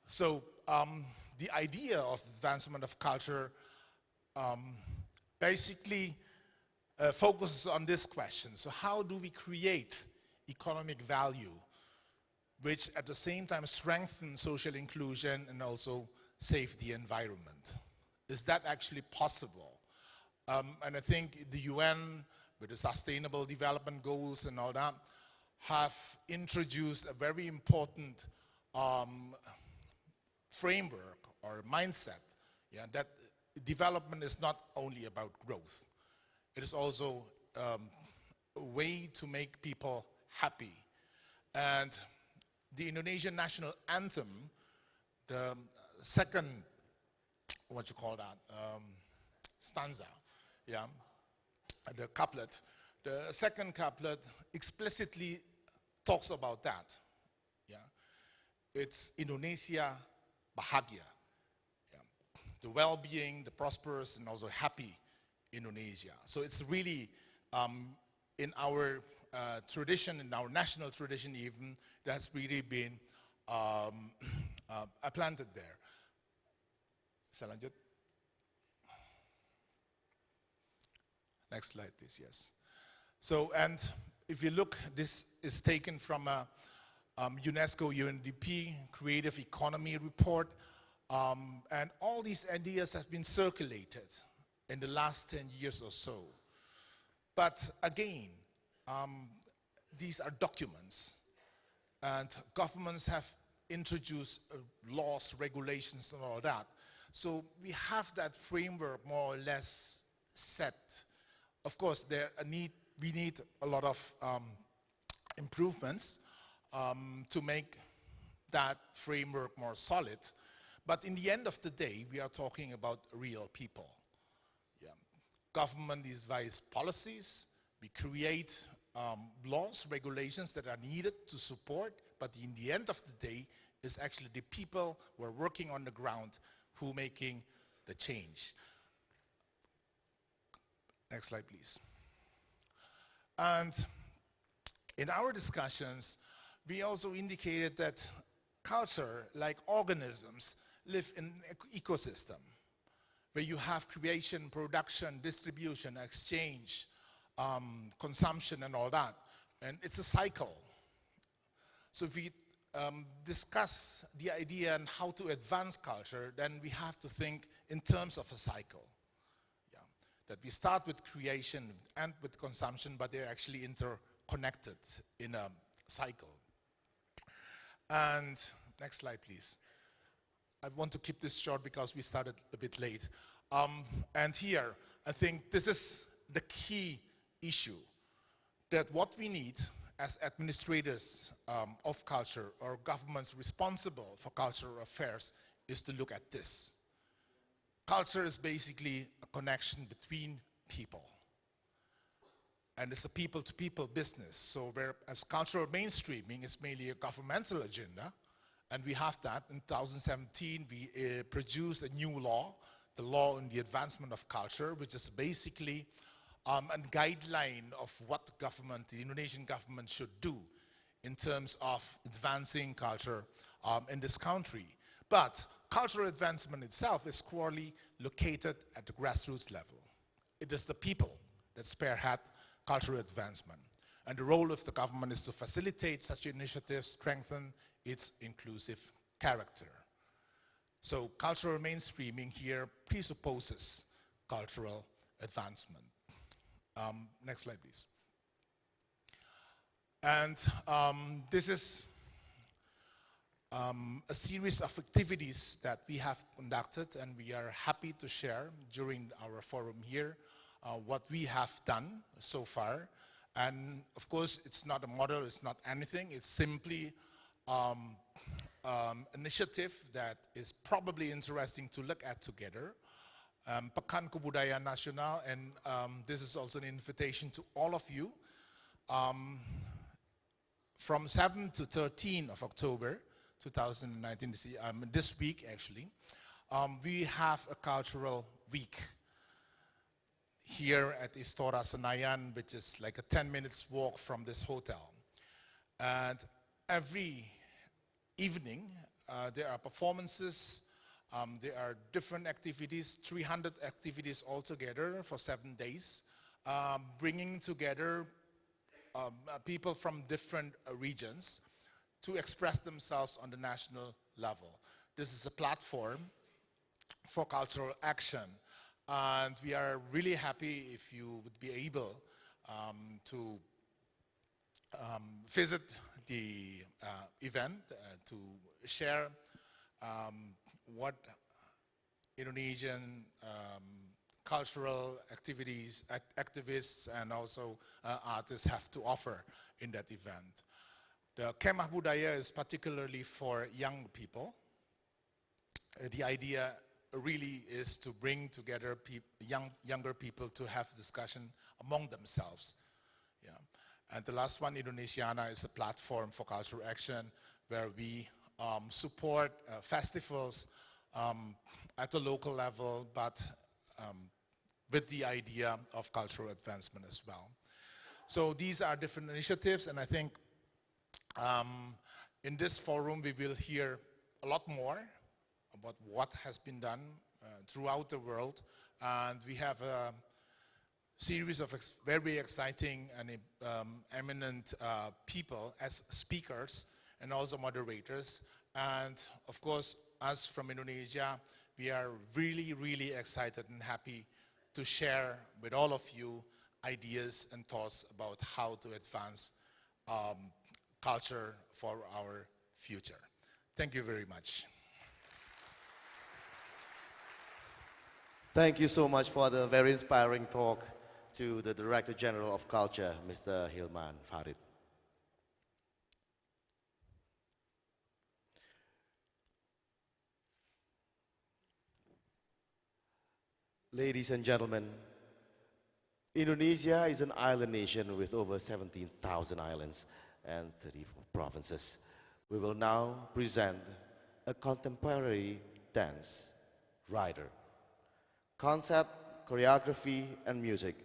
G: So the idea of advancement of culture basically focuses on this question. So how do we create economic value, which at the same time strengthens social inclusion and also save the environment? Is that actually possible? And I think the UN, with the Sustainable Development Goals and all that, have introduced a very important framework or mindset, that development is not only about growth. It is also a way to make people happy. And the Indonesian national anthem, the second, stanza, the couplet, the second couplet explicitly talks about that. It's Indonesia bahagia, the well-being, the prosperous, and also happy Indonesia. So it's really in our tradition, in our national tradition even, that's really been planted there. Bisa lanjut? Next slide, please, yes. So, and if you look, this is taken from a UNESCO UNDP Creative Economy report, and all these ideas have been circulated in the last 10 years or so. But again, these are documents, and governments have introduced laws, regulations, and all that. So we have that framework more or less set. Of course, we need a lot of improvements to make that framework more solid. But in the end of the day, we are talking about real people. Yeah. Government devises policies, we create laws, regulations that are needed to support, but in the end of the day, it's actually the people who are working on the ground who are making the change. Next slide, please. And in our discussions, we also indicated that culture, like organisms, live in an ecosystem where you have creation, production, distribution, exchange, consumption, and all that. And it's a cycle. So if we discuss the idea and how to advance culture, then we have to think in terms of a cycle. Yeah. That we start with creation and with consumption, but they're actually interconnected in a cycle. And next slide, please. I want to keep this short because we started a bit late. And here, I think this is the key issue, that what we need as administrators of culture or governments responsible for cultural affairs is to look at this. Culture is basically a connection between people. And it's a people-to-people business. So whereas cultural mainstreaming is mainly a governmental agenda, and we have that. In 2017, we produced a new law, the Law on the Advancement of Culture, which is basically a guideline of what the Indonesian government should do in terms of advancing culture in this country. But cultural advancement itself is squarely located at the grassroots level. It is the people that spearhead cultural advancement. And the role of the government is to facilitate such initiatives, strengthen its inclusive character. So cultural mainstreaming here presupposes cultural advancement. Next slide, please. And this is a series of activities that we have conducted, and we are happy to share during our forum here what we have done so far. And of course, it's not a model, it's not anything, it's simply initiative that is probably interesting to look at together. Pekan Kebudayaan Nasional, and this is also an invitation to all of you. From 7 to 13 of October 2019, this week actually, we have a cultural week here at Istora Senayan, which is like a 10 minutes walk from this hotel. And every evening, there are performances, there are different activities, 300 activities altogether for 7 days, bringing together people from different regions to express themselves on the national level. This is a platform for cultural action, and we are really happy if you would be able to visit the event, to share what Indonesian cultural activists and also artists have to offer in that event. The Kemah Budaya is particularly for young people. The idea really is to bring together younger people to have discussion among themselves. Yeah. And the last one, Indonesiana, is a platform for cultural action where we support festivals at the local level, but with the idea of cultural advancement as well. So these are different initiatives, and I think in this forum we will hear a lot more about what has been done throughout the world, and we have a series of very exciting and eminent people as speakers and also moderators. And of course, us from Indonesia, we are really, really excited and happy to share with all of you ideas and thoughts about how to advance culture for our future. Thank you very much.
B: Thank you so much for the very inspiring talk to the Director General of Culture, Mr. Hilman Farid. Ladies and gentlemen, Indonesia is an island nation with over 17,000 islands and 34 provinces. We will now present a contemporary dance, Rider. Concept, choreography, and music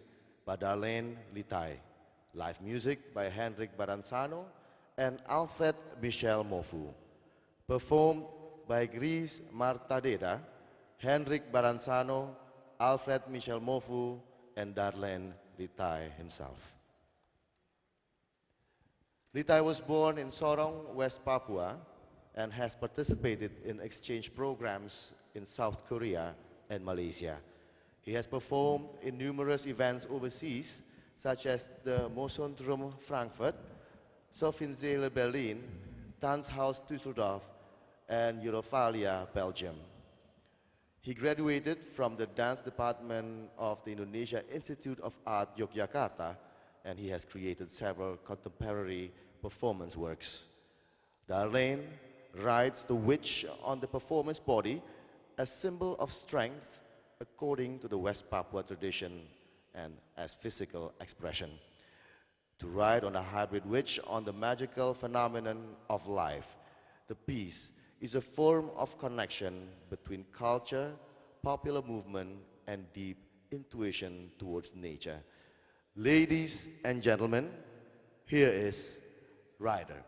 B: by Darlene Litai. Live music by Hendrik Baranzano and Alfred Michel Mofu. Performed by Gris Martadeda, Hendrik Baranzano, Alfred Michel Mofu, and Darlene Litai himself. Litai was born in Sorong, West Papua, and has participated in exchange programs in South Korea and Malaysia. He has performed in numerous events overseas, such as the Mosondrum Frankfurt, Sofinzele Berlin, Tanzhaus Düsseldorf, and Eurofalia, Belgium. He graduated from the dance department of the Indonesia Institute of Art, Yogyakarta, and he has created several contemporary performance works. Darlene rides the witch on the performance body, a symbol of strength according to the West Papua tradition and as physical expression. To ride on a hybrid witch on the magical phenomenon of life, the piece is a form of connection between culture, popular movement, and deep intuition towards nature. Ladies and gentlemen, here is Rider.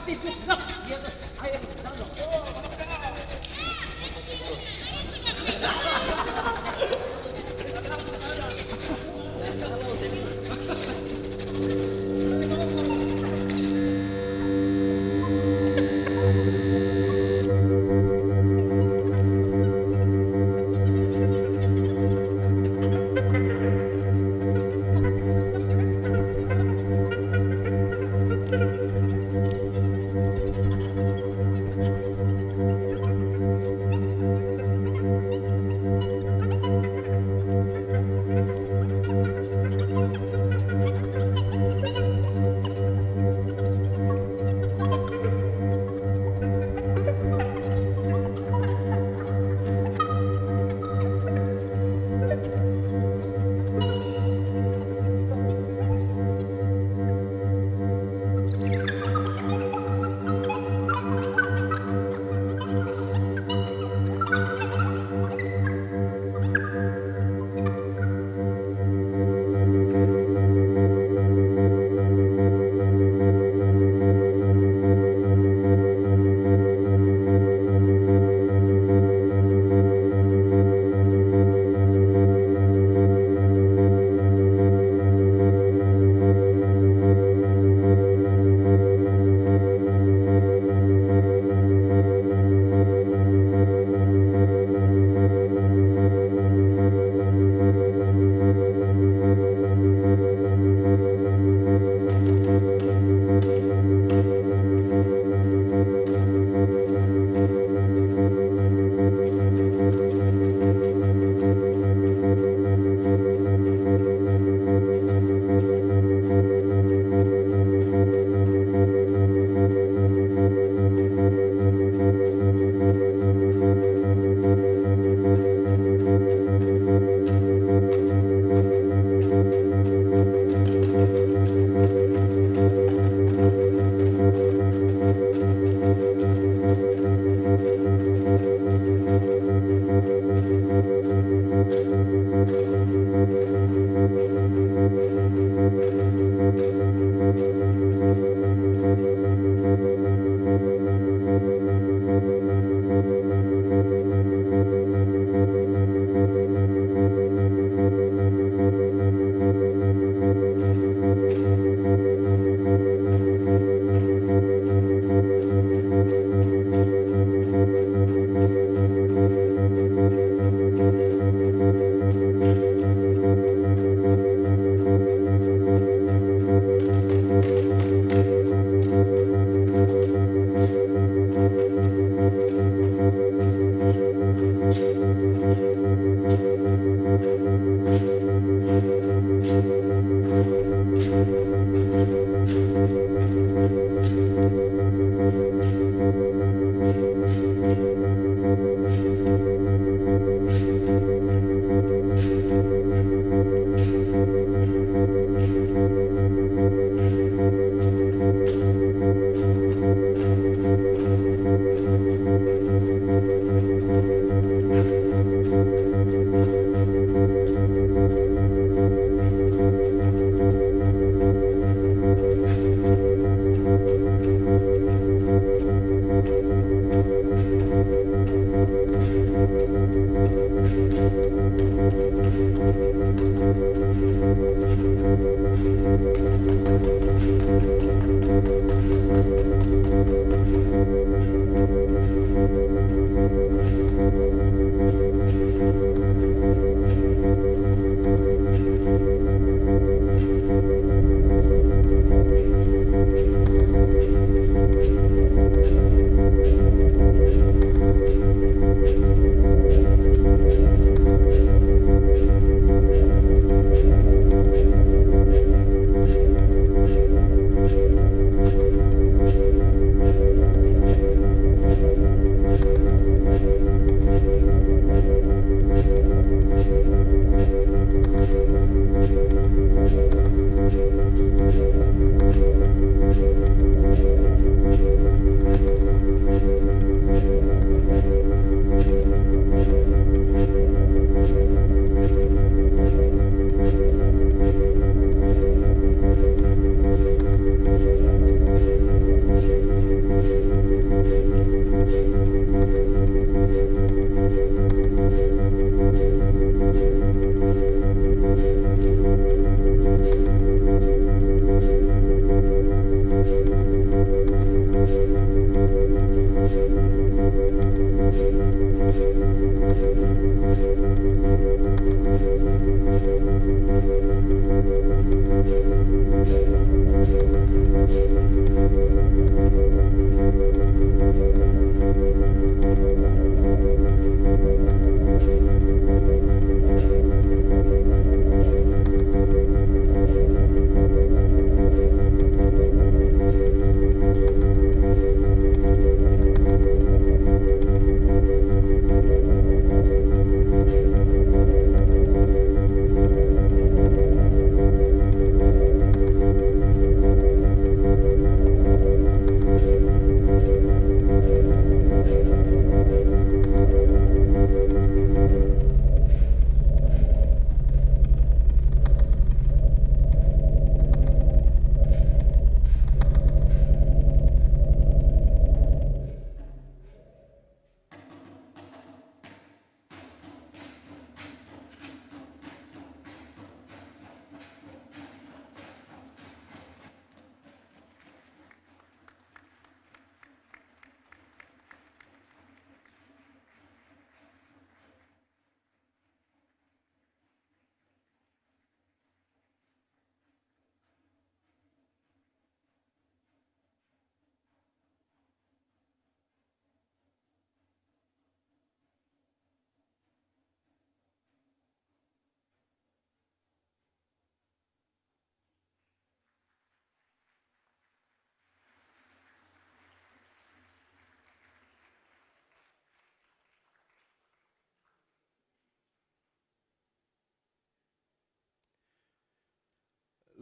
H: mati kuplak di atas air danau.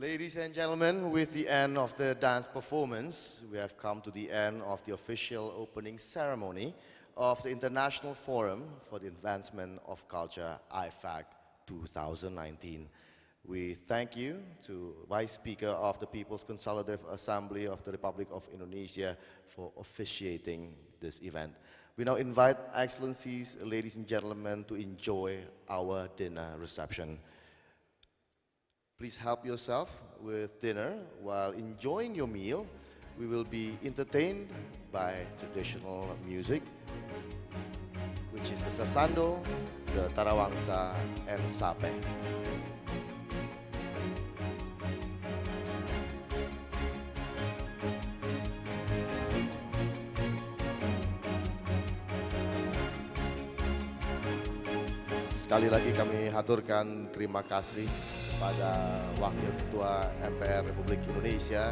B: Ladies and gentlemen, with the end of the dance performance, we have come to the end of the official opening ceremony of the International Forum for the Advancement of Culture, Ifac 2019. We thank you to Vice Speaker of the People's Consultative Assembly of the Republic of Indonesia for officiating this event. We now invite Excellencies, ladies and gentlemen, to enjoy our dinner reception. Please help yourself with dinner. While enjoying your meal, we will be entertained by traditional music, which is the sasando, the tarawangsa, and sape. Sekali lagi kami haturkan terima kasih kepada Wakil Ketua MPR Republik Indonesia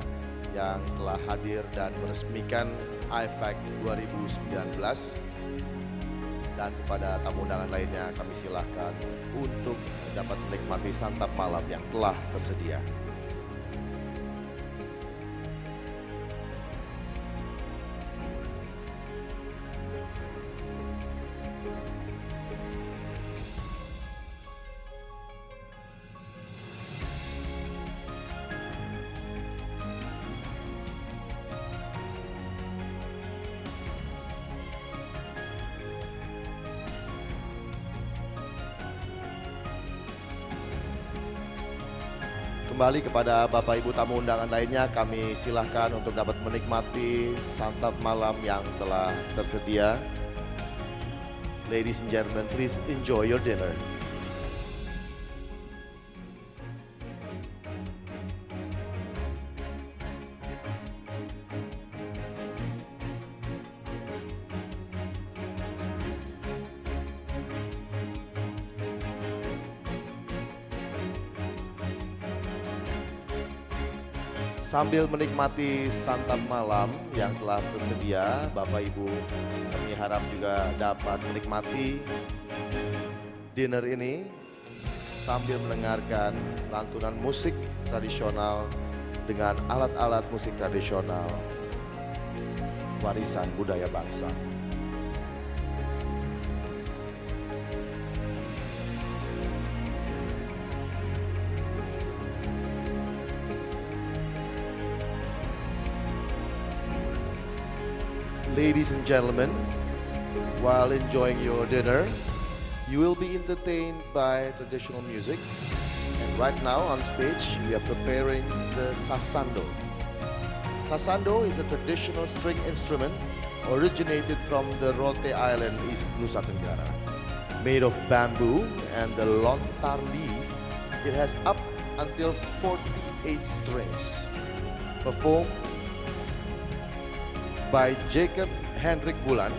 B: yang telah hadir dan meresmikan Ifac 2019, dan kepada tamu undangan lainnya kami silahkan untuk dapat menikmati santap malam yang telah tersedia. Kembali kepada Bapak Ibu tamu undangan lainnya, kami silahkan untuk dapat menikmati santap malam yang telah tersedia. Ladies and gentlemen, please enjoy your dinner. Sambil menikmati santap malam yang telah tersedia, Bapak Ibu, kami harap juga dapat menikmati dinner ini sambil mendengarkan lantunan musik tradisional dengan alat-alat musik tradisional warisan budaya bangsa. Ladies and gentlemen, while enjoying your dinner, you will be entertained by traditional music. And right now on stage, we are preparing the sasando. Sasando is a traditional string instrument originated from the Rote Island, East Nusa Tenggara. Made of bamboo and the lontar leaf, it has up until 48 strings. Performed by Jacob Hendrik Bulan,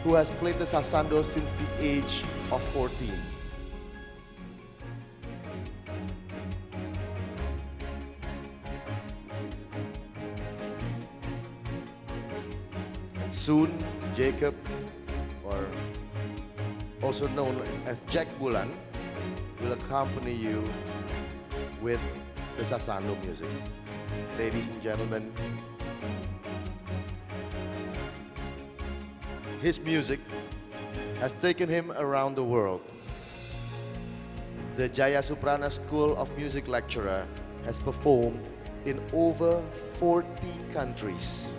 B: who has played the sasando since the age of 14. And soon, Jacob, or also known as Jack Bulan, will accompany you with the sasando music. Ladies and gentlemen, his music has taken him around the world. The Jaya Suprana School of Music lecturer has performed in over 40 countries.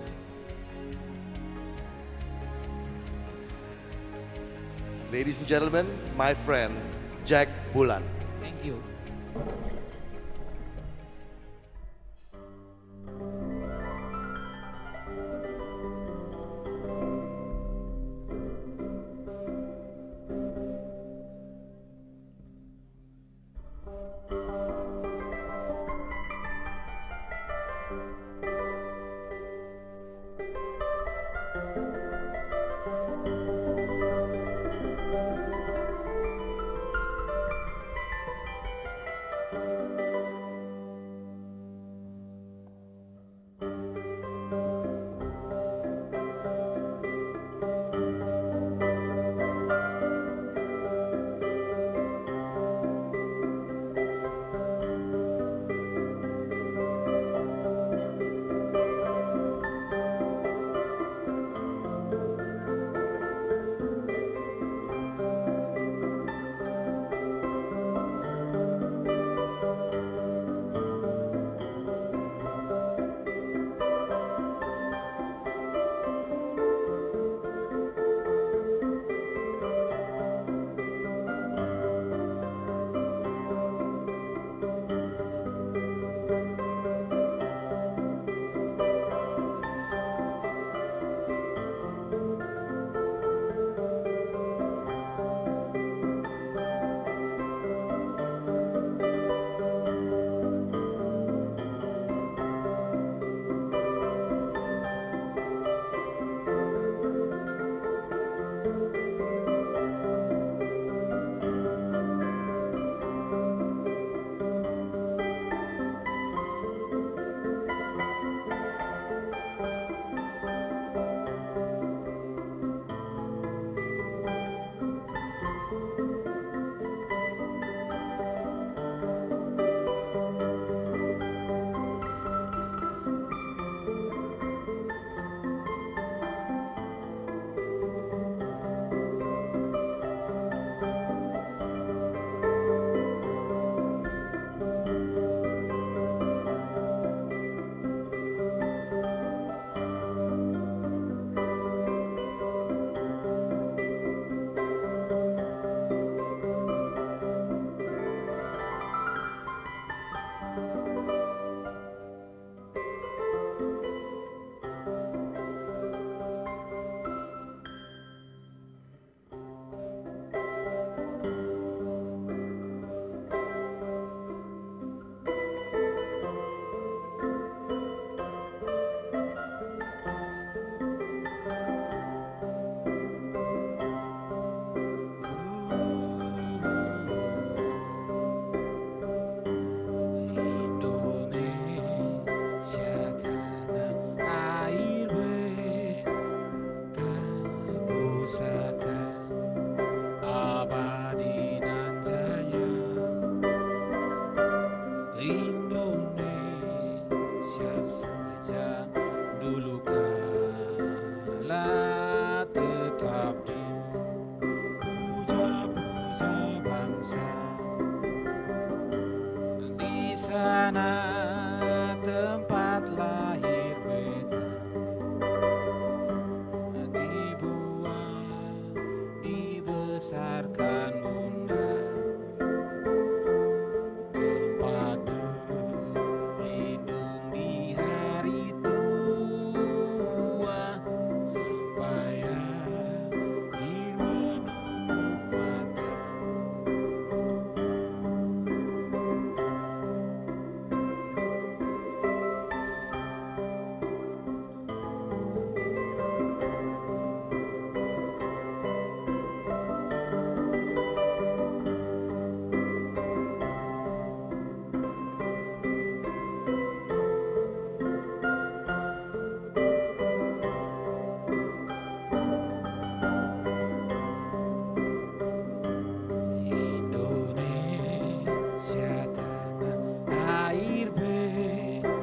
B: Ladies and gentlemen, my friend Jack Bulan.
H: Thank you.
I: saja dulu kala tetap dipuja-puja bangsa. Di sana tempat lahir beta, dibuang, dibesarkan bunda, tempat berlindung di hari tua, sampai akhir menutup mata. Indonesia tanah air beta,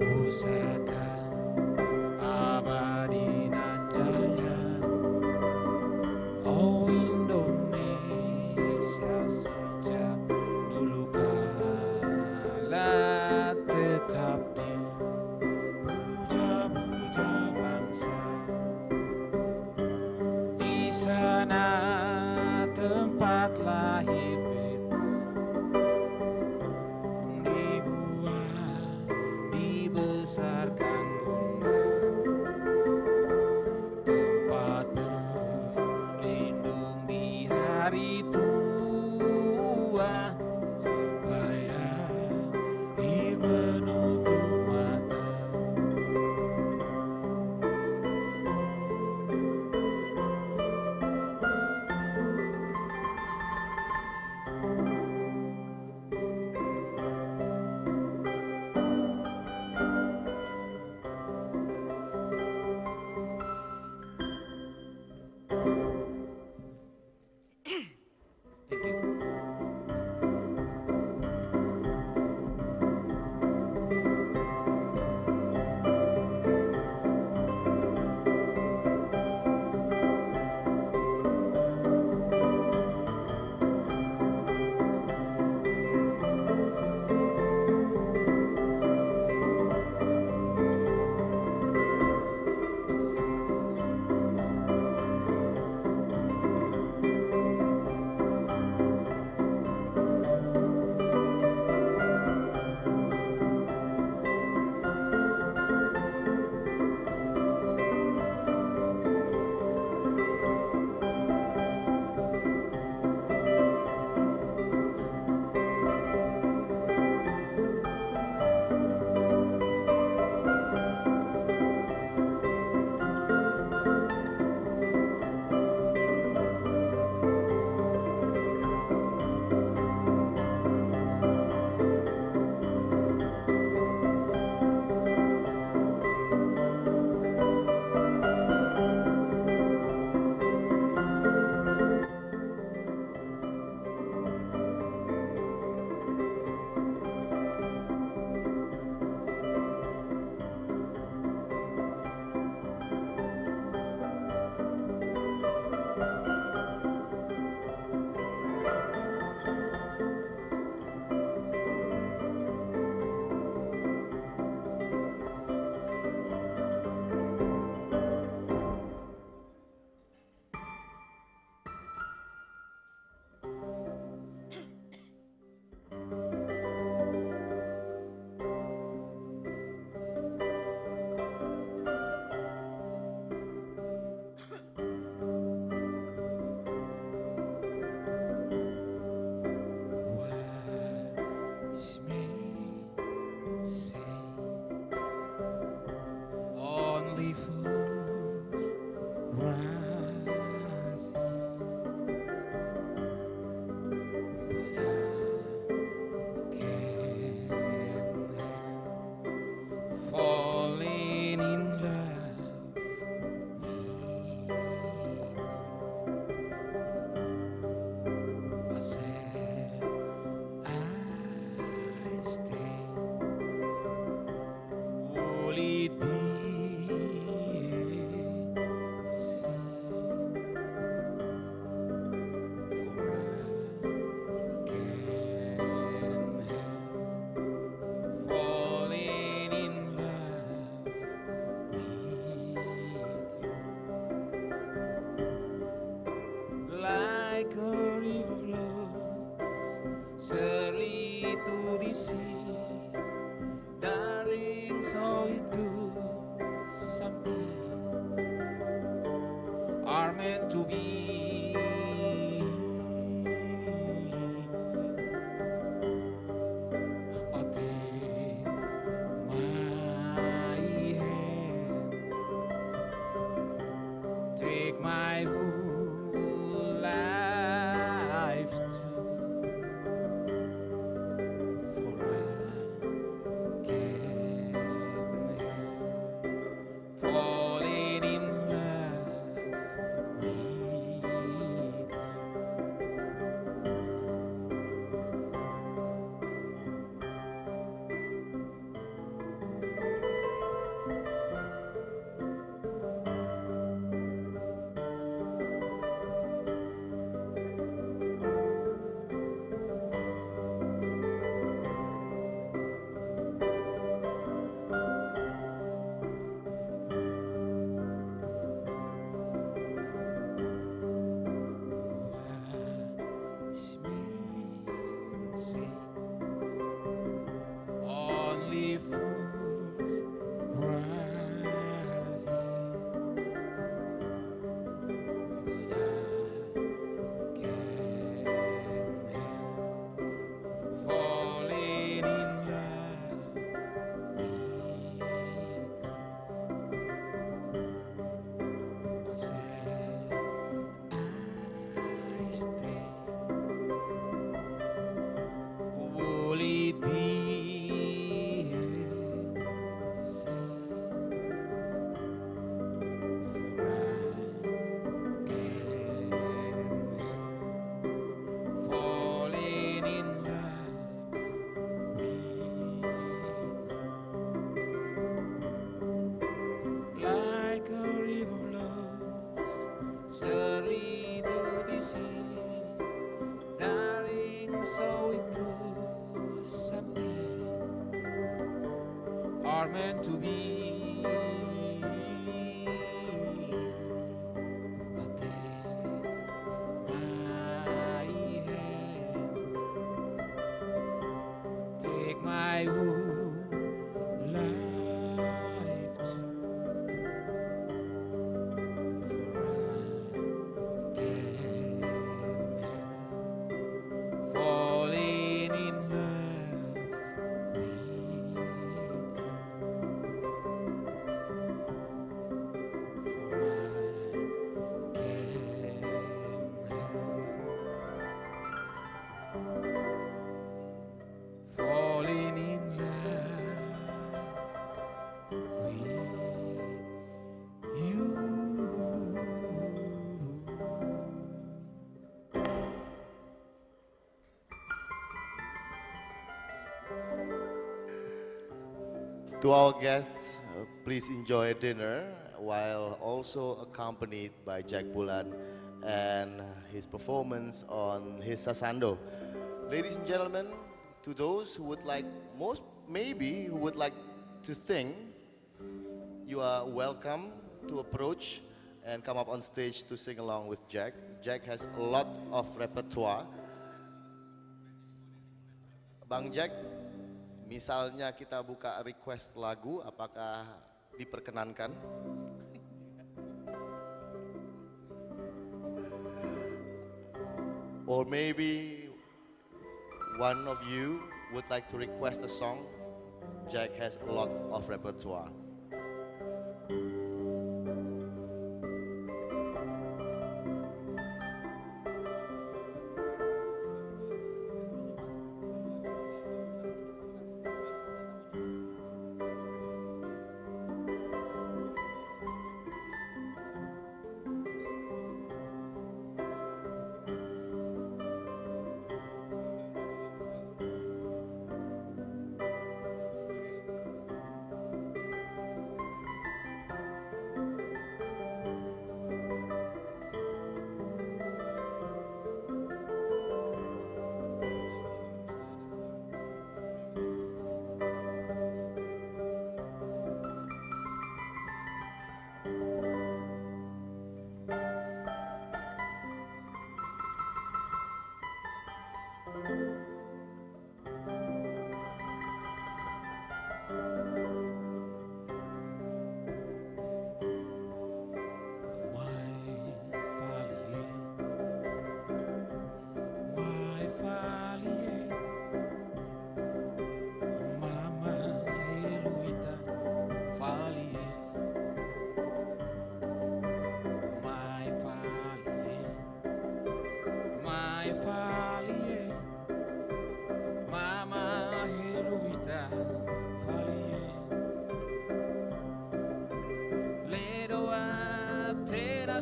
I: pusaka abadi nan jaya. Oh Indonesia sejak dulu kala tetap dipuja-puja bangsa. Di sana tempat lahir beta, dibuang, dibesarkan bunda, tempat berlindung di hari tua, sampai akhir menutup mata. Thank you. Watch me say, only fools rise, but I can't help falling in love with I said I stay DC, daring so it goes someday, are meant to be. Oh, take my hand, take my whole life too, for I can help falling in love with. Wise men say only fools rush in, but I can't help falling in love with. Said I stay. Will it be the same? For I can't help falling in love with. Like a river flows surely to the sea, daring so it goes someday, are meant to be. But take my hand, take my whole life too, for I can't help falling in love with. For I can't help falling in love with you.
B: To our guests, please enjoy dinner while also accompanied by Jack Bulan and his performance on his sasando. Ladies and gentlemen, to those who would like, most maybe who would like to sing, you are welcome to approach and come up on stage to sing along with Jack. Jack has a lot of repertoire. Bang Jack, misalnya kita buka request lagu, apakah diperkenankan? Or maybe one of you would like to request a song? Jack has a lot of repertoire.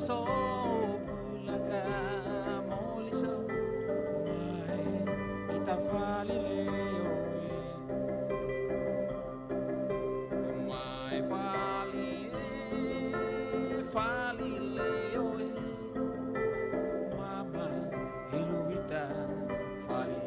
I: so bulaka molisa mai itafali leo mai fali leo mama heluita fali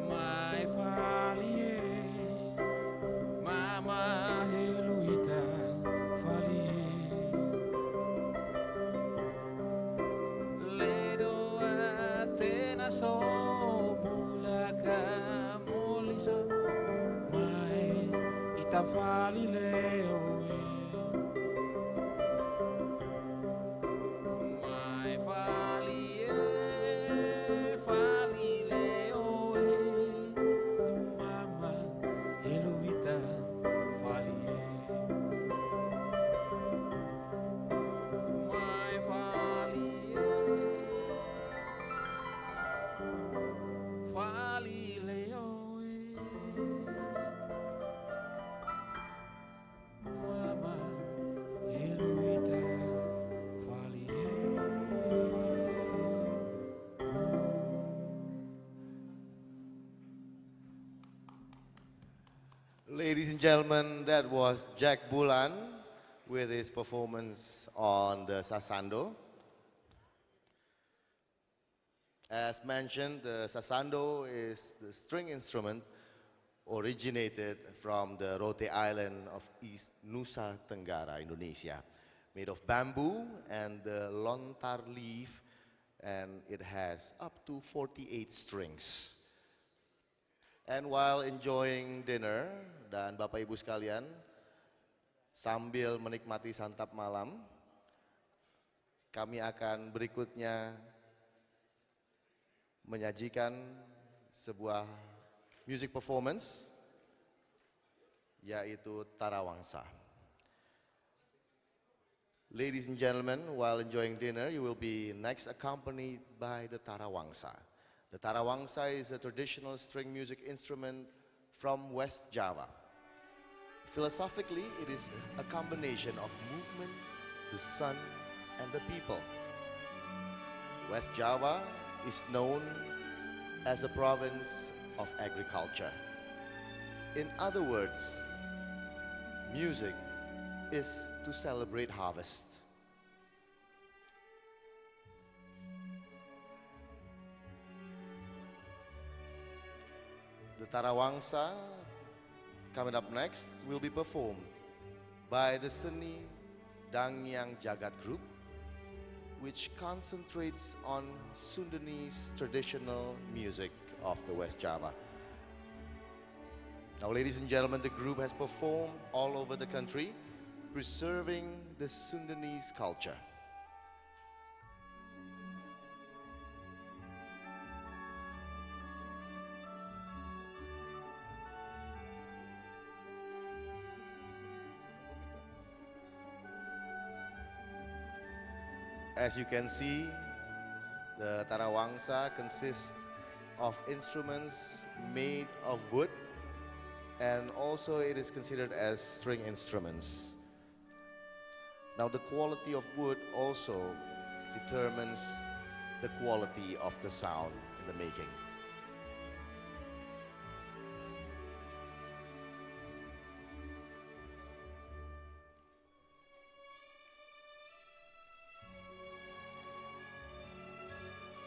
I: mai fali mama heluita fali ledo atena so bulaka molisa mai itafali leo mai fali leo mama heluita fali mai fali leo mama heluita fali
B: Ladies and gentlemen, that was Jack Bulan with his performance on the sasando. As mentioned, the sasando is the string instrument originated from the Rote Island of East Nusa Tenggara, Indonesia, made of bamboo and the lontar leaf, and it has up to 48 strings. And while enjoying dinner, dan Bapak Ibu sekalian, sambil menikmati santap malam, kami akan berikutnya menyajikan sebuah music performance, yaitu Tarawangsa. Ladies and gentlemen, while enjoying dinner, you will be next accompanied by the Tarawangsa. The Tarawangsa is a traditional string music instrument from West Java. Philosophically, it is a combination of movement, the sun, and the people. West Java is known as a province of agriculture. In other words, music is to celebrate harvest. The Tarawangsa, coming up next, will be performed by the Seni Dangyang Jagat Group, which concentrates on Sundanese traditional music of the West Java. Now, ladies and gentlemen, the group has performed all over the country, preserving the Sundanese culture. As you can see, the Tarawangsa consists of instruments made of wood, and also it is considered as string instruments. Now, the quality of wood also determines the quality of the sound in the making.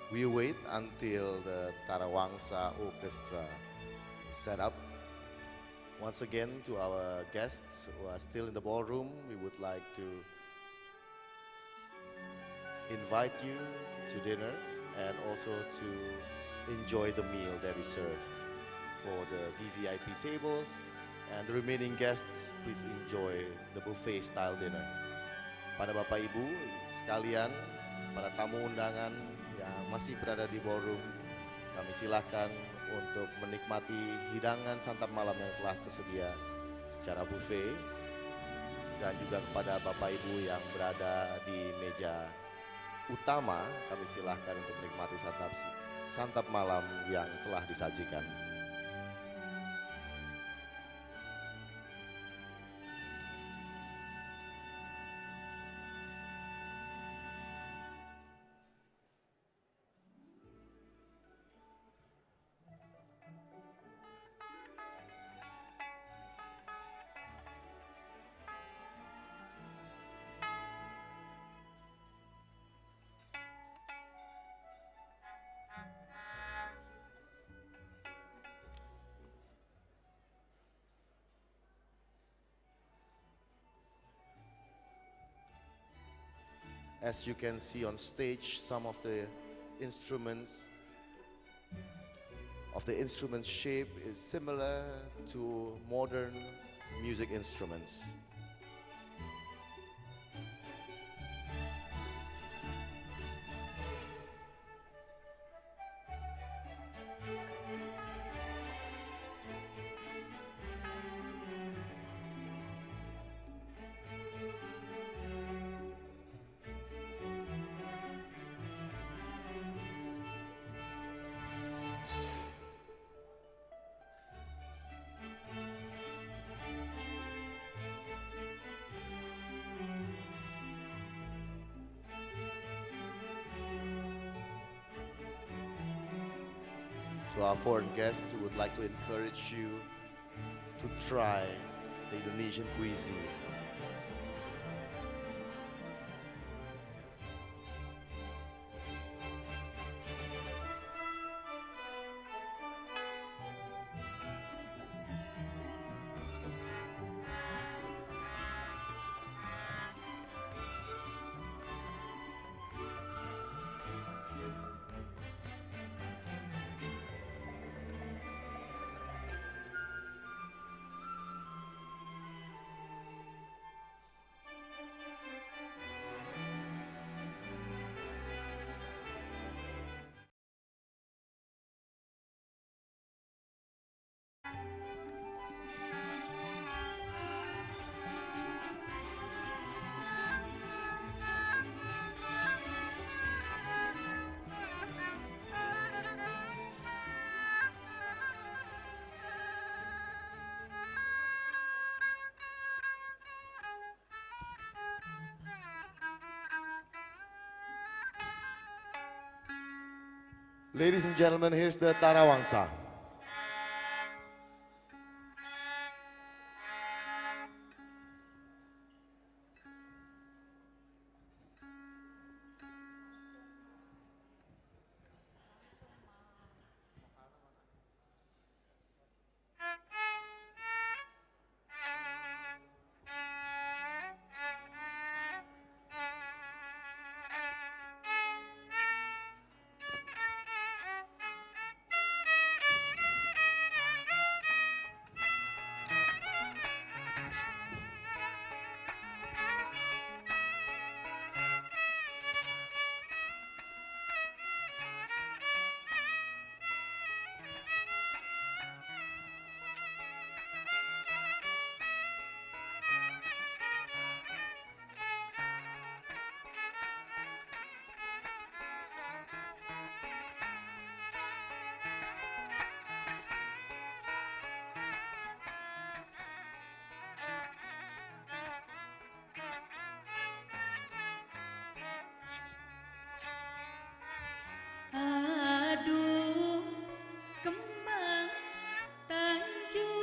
B: We wait until the Tarawangsa Orchestra is set up. Once again, to our guests who are still in the ballroom, we would like to invite you to dinner and also to enjoy the meal that is served for the VVIP tables. And the remaining guests, please enjoy the buffet-style dinner. Pada Bapak Ibu sekalian, para tamu undangan yang masih berada di ballroom, kami silahkan untuk menikmati hidangan santap malam yang telah tersedia secara buffet. dan juga kepada Bapak Ibu yang berada di meja utama, kami silahkan untuk menikmati santap malam yang telah disajikan. As you can see on stage, some of the instruments shape is similar to modern music instruments. To our foreign guests, we would like to encourage you to try the Indonesian cuisine. Ladies and gentlemen, here's the Tarawangsa.
J: Aduh, kembang tanjung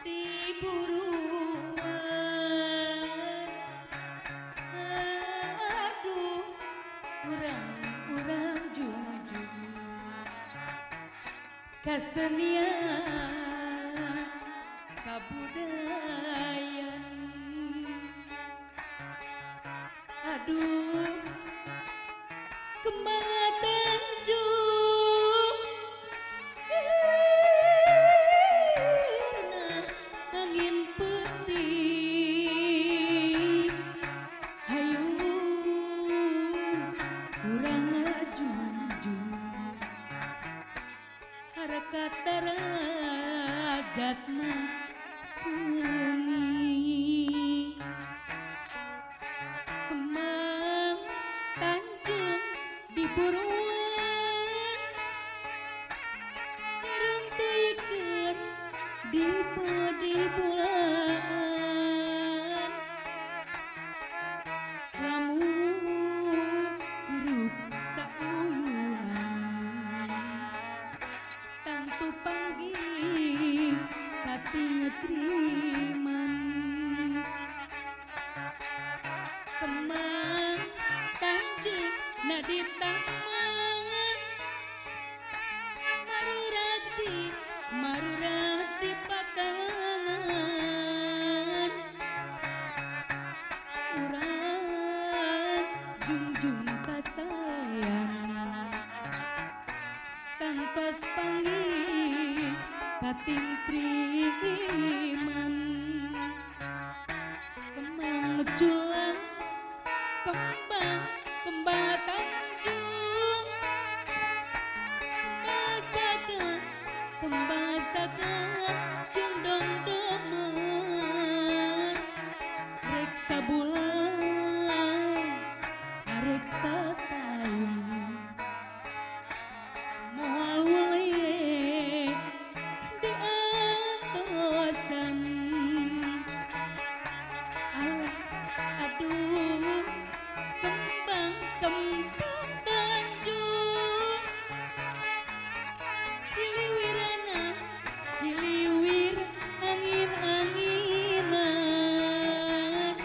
J: di buruan. Aduh, urang jujur kasenian kabudayan. Aduh, kembang tanjung angin putih. Hayu urang ngajunjung harakat darah adatna seni kembang tanjung di buruan diruntuykeun di bulan lamun hirup sauyunan tantu panggih kating triman kembang tanjung na di taman marurati patangan urang jungjung kasayang tantos panggih kating triman kembang julang kembang tanjung kembasakeun jeung dongdoman rek sabulan rek satahun moal uleh diantosan aduh kembang tanjung hiliwir angin-anginan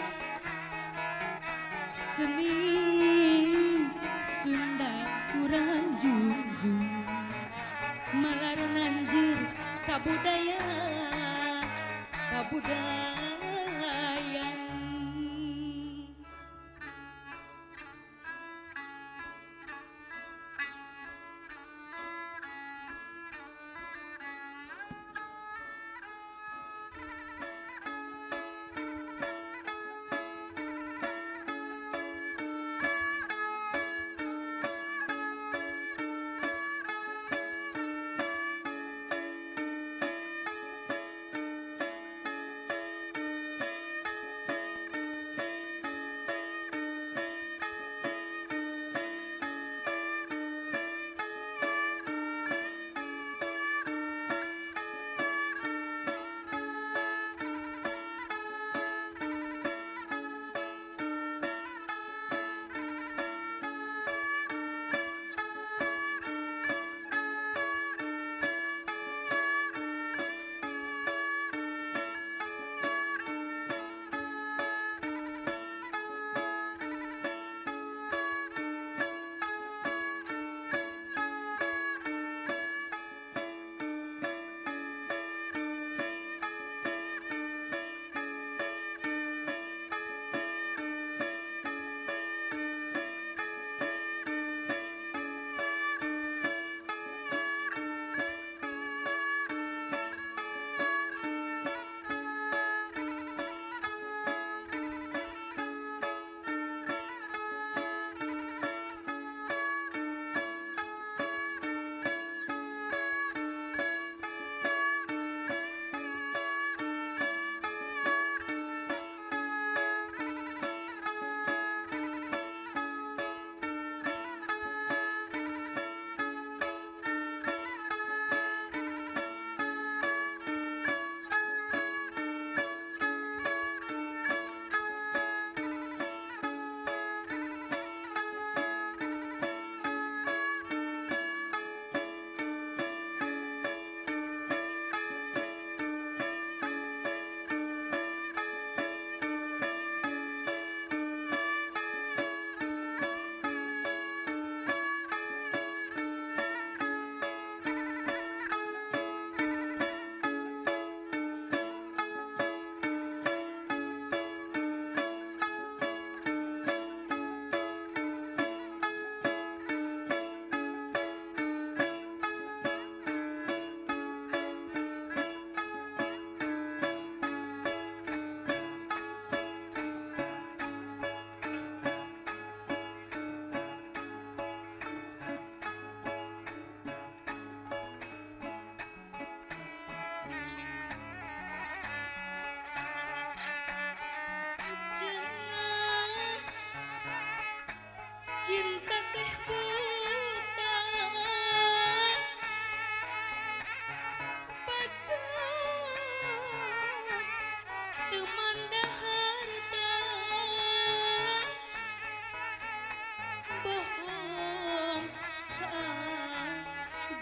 J: seni Sunda kurang junjung malar nanjir kabudayan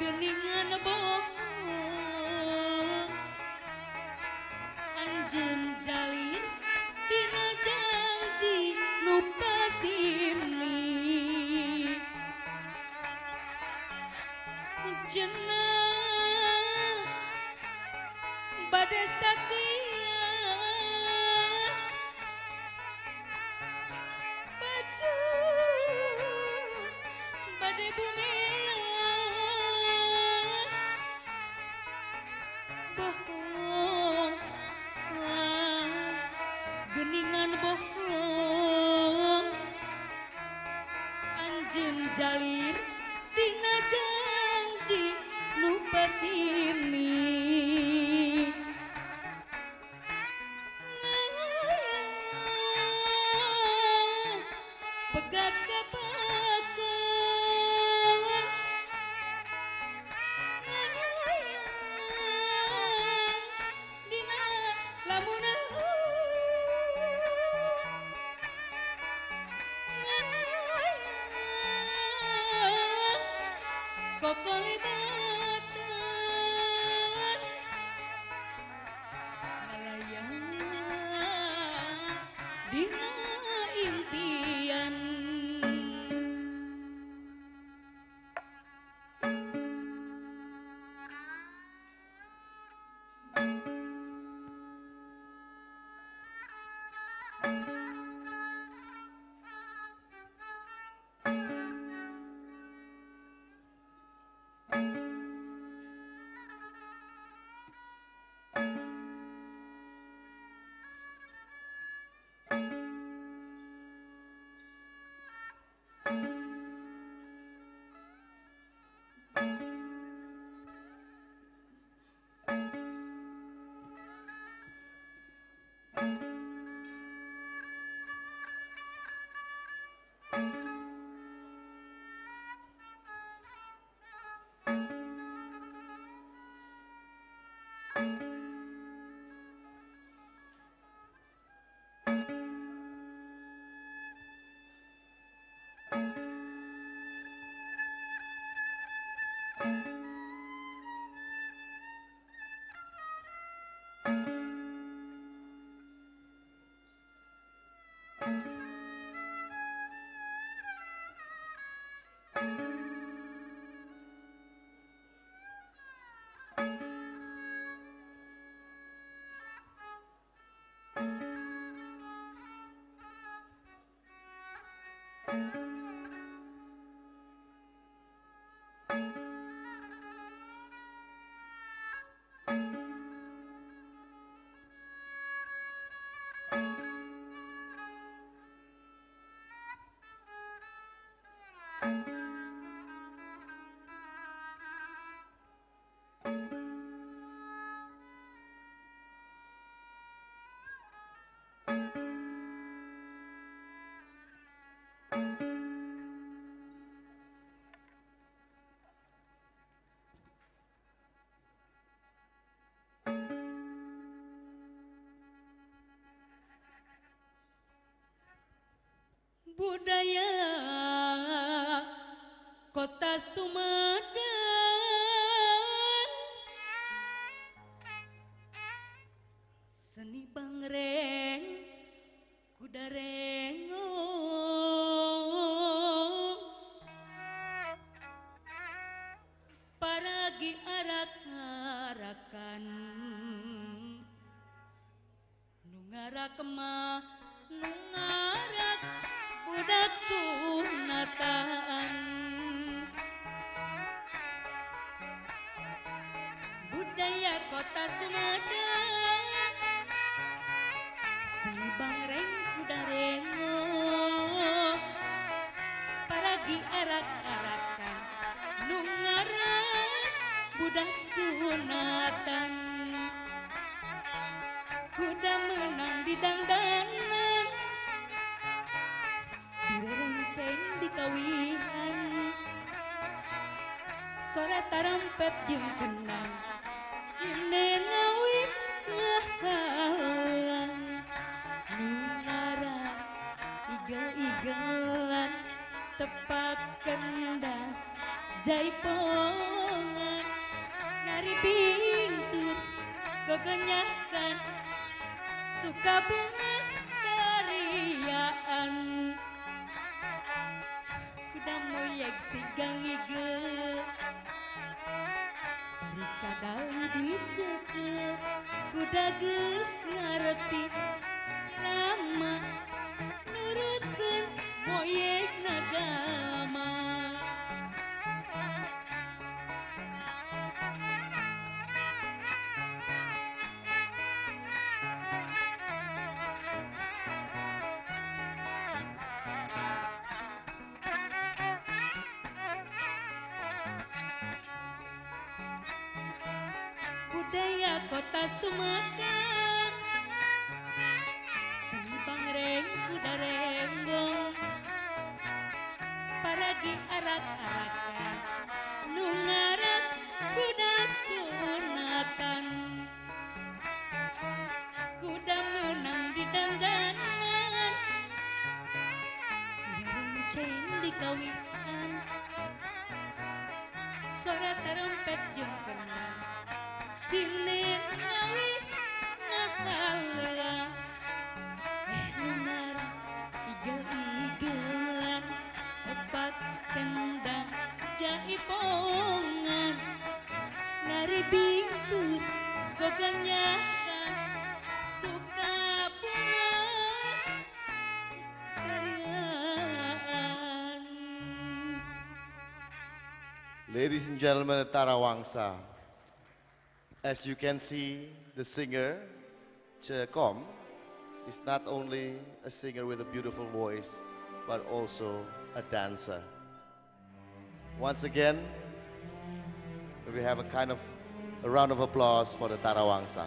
J: geningan bohong anjeun jalin tina janji nu pasini jenah bade satia baju bade bumelang bohong geningan bohong anjeun jalir tina janji nu pasini pegat kapakan dina lamunan kokolibatan ngalayan dina impian budaya kota Sumedang seni bangreng kudarengong paragi arak-arakan nu ngarak mah nu ngarak budak sunatan budaya kota Sumedang seni bangreng kudarengong paragi arak-arakan nu ngarak budak sunatan kuda menang di dangdanan direnceng di kawinan sore tarampet jeung kenang sinen ngawit ngahalang nu ngarak igel-igelan tepak kendang jaipongan nari bintur kegenyakan suka bunga tarian kuda moyeg sigang ige Rika dali dicekel kuda geus ngareti lama nurutkeun moyegna jalma budaya kota Sumatera seni bangreng kuda renggong paragi arak-arakan nu ngaran budak sunatan kuda menang di dandanan renceng di kawitan suara terompet jeung kenang Sinin ngawi ngahalang nunara igel-igelan tepat kendang jaipongan nari bintur goganyakan suka bunga tarian.
B: Ladies and gentlemen of Tarawangsa, as you can see, the singer, Kom, is not only a singer with a beautiful voice, but also a dancer. Once again, we have a kind of a round of applause for the Tarawangsa.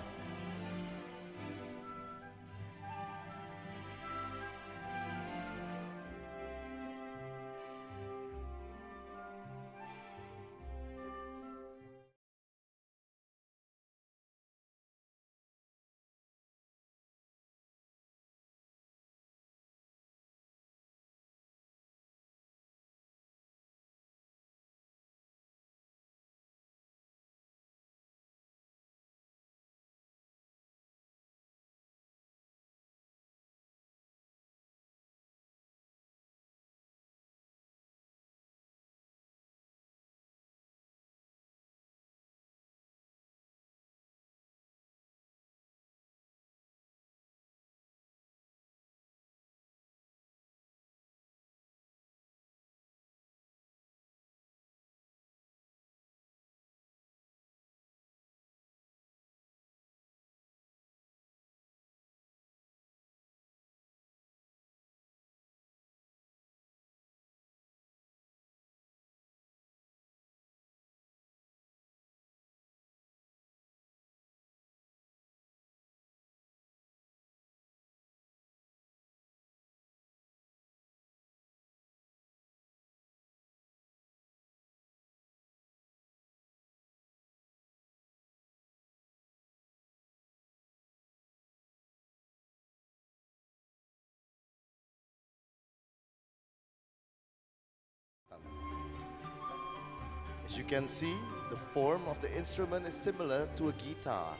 B: As you can see, the form of the instrument is similar to a guitar.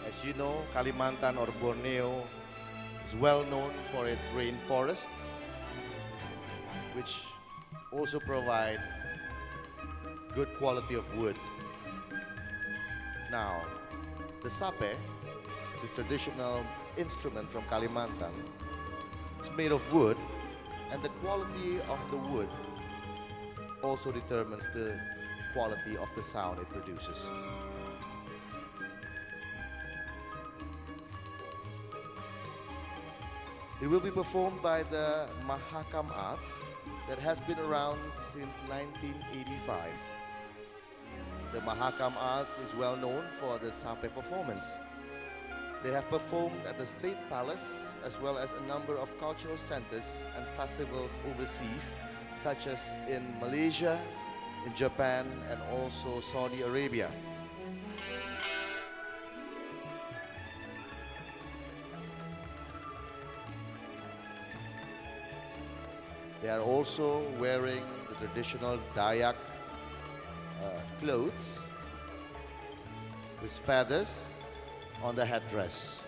B: As you know, Kalimantan or Borneo is well known for its rainforests, which also provide good quality of wood. Now, the sape, this traditional instrument from Kalimantan, is made of wood, and the quality of the wood also determines the quality of the sound it produces. It will be performed by the Mahakam Arts that has been around since 1985. The Mahakam Arts is well known for the sape performance. They have performed at the State Palace as well as a number of cultural centers and festivals overseas, such as in Malaysia, in Japan, and also Saudi Arabia. They are also wearing the traditional Dayak clothes with feathers on the headdress.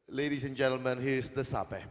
B: Ladies and gentlemen, here's the sape.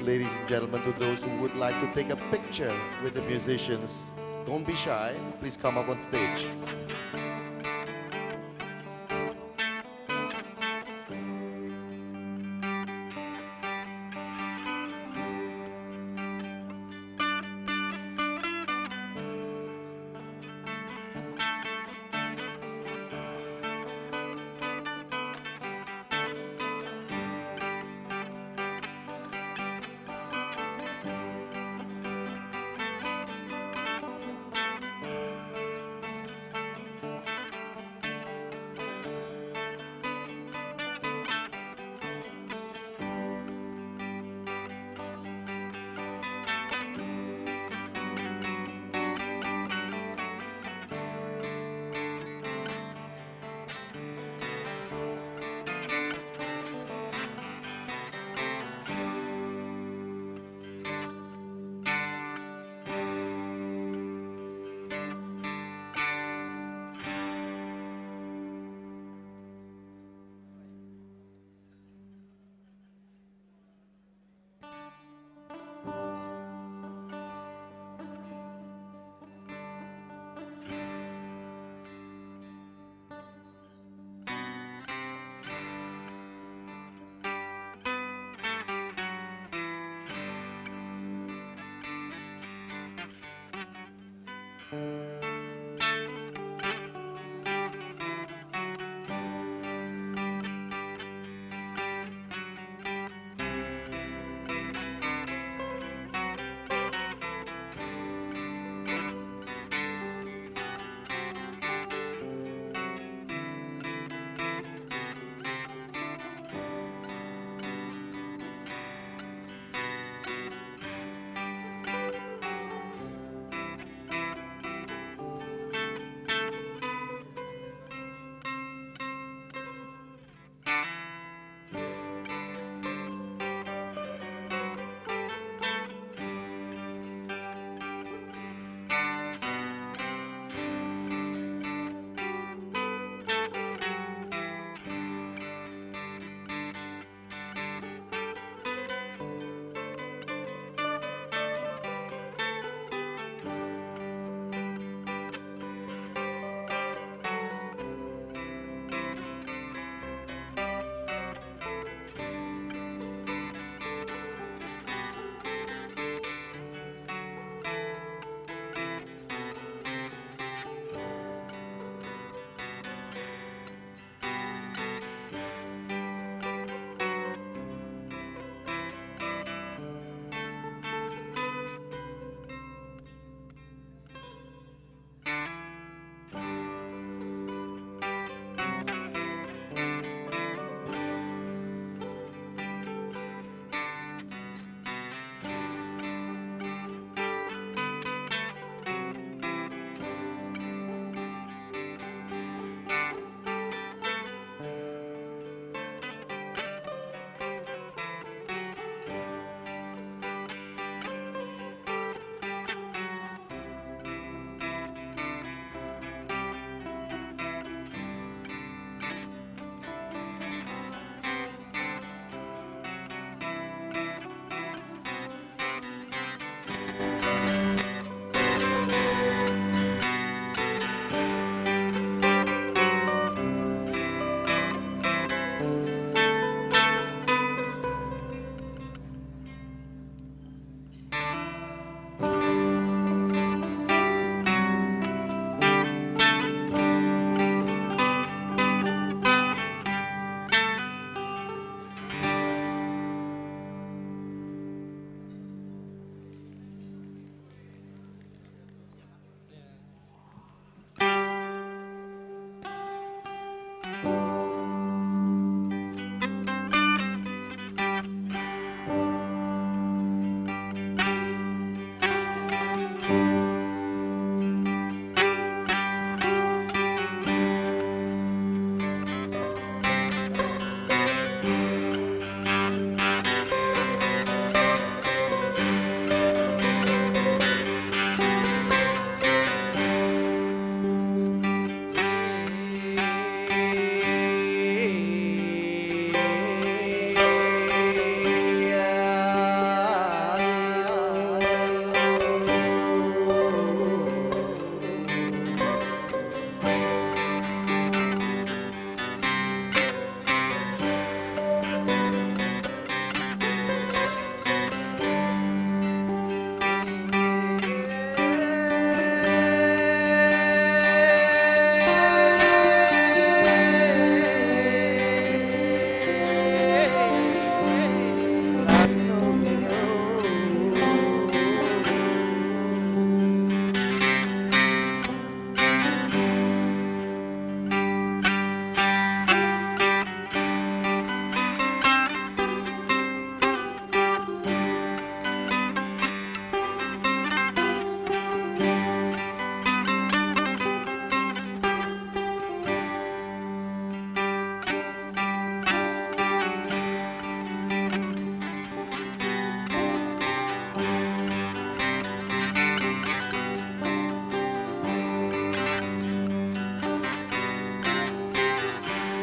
B: Ladies and gentlemen, to those who would like to take a picture with the musicians, don't be shy. Please come up on stage.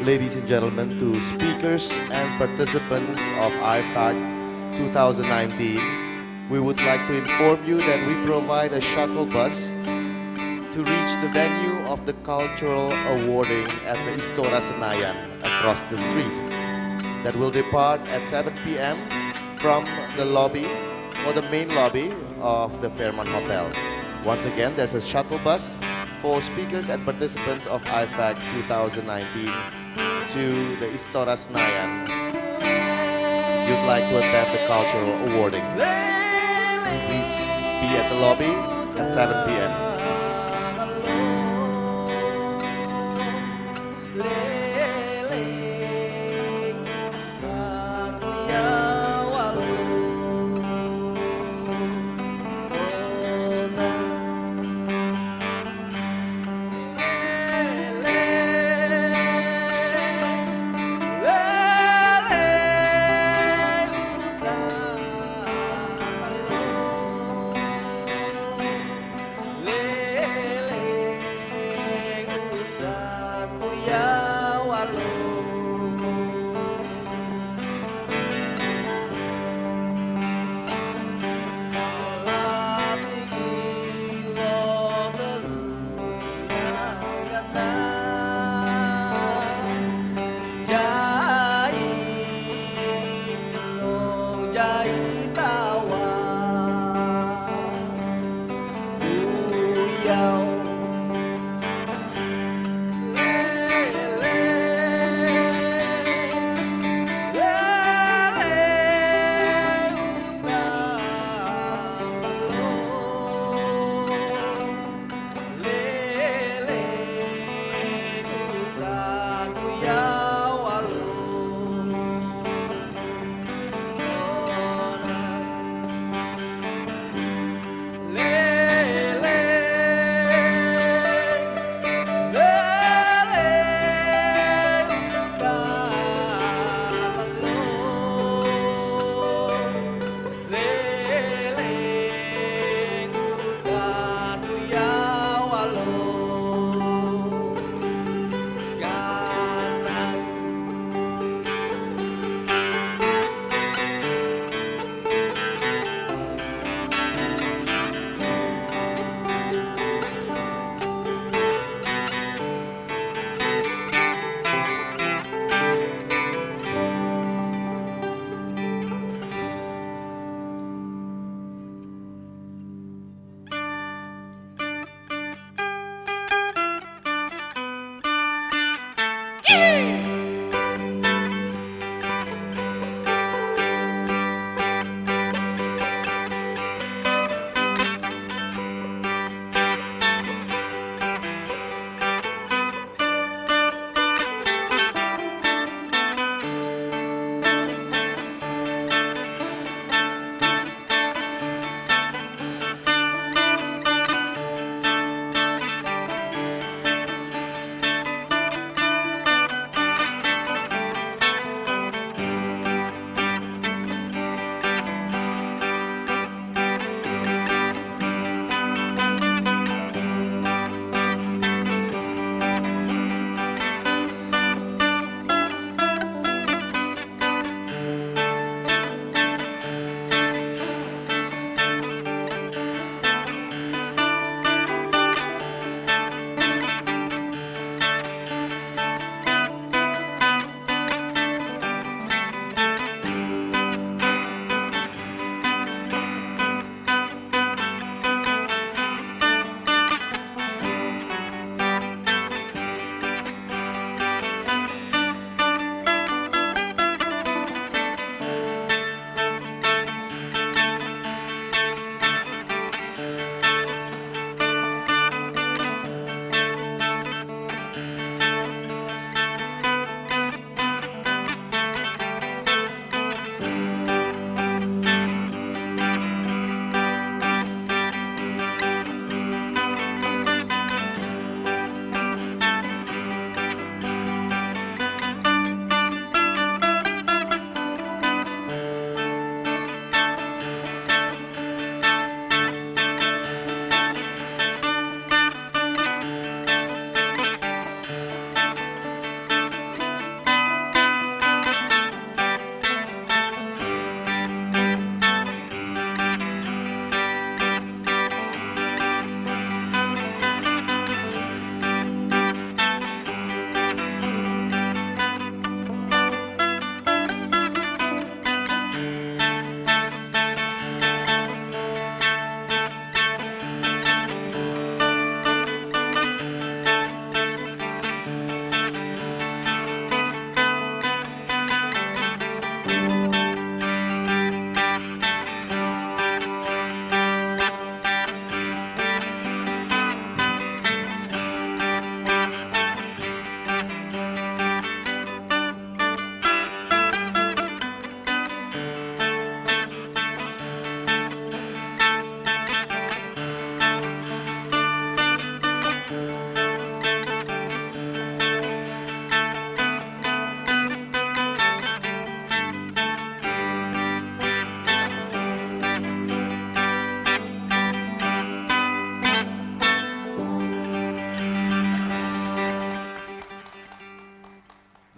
B: ladies and gentlemen, to speakers and participants of Ifac 2019. We would like to inform you that we provide a shuttle bus to reach the venue of the cultural awarding at the Istora Senayan across the street that will depart at 7 p.m. from the lobby or the main lobby of the Fairmont Hotel. Once again, there's a shuttle bus for speakers and participants of IFAC 2019 to the Istora Senayan. You'd like to attend the cultural awarding. Please be at the lobby at 7 p.m.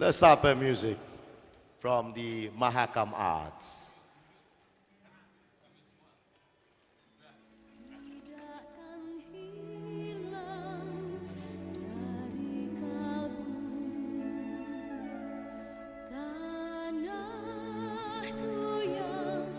B: the Sape music from the Mahakam Arts.
J: Takkan hilang dari kalbu tanahku yang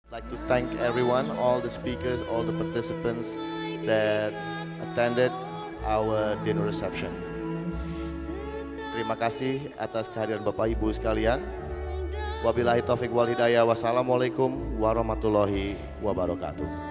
B: I'd like to thank everyone, all the speakers, all the participants that attended our dinner reception. Terima kasih atas kehadiran Bapak Ibu sekalian. Wabillahi taufik wal hidayah. Wassalamualaikum warahmatullahi wabarakatuh.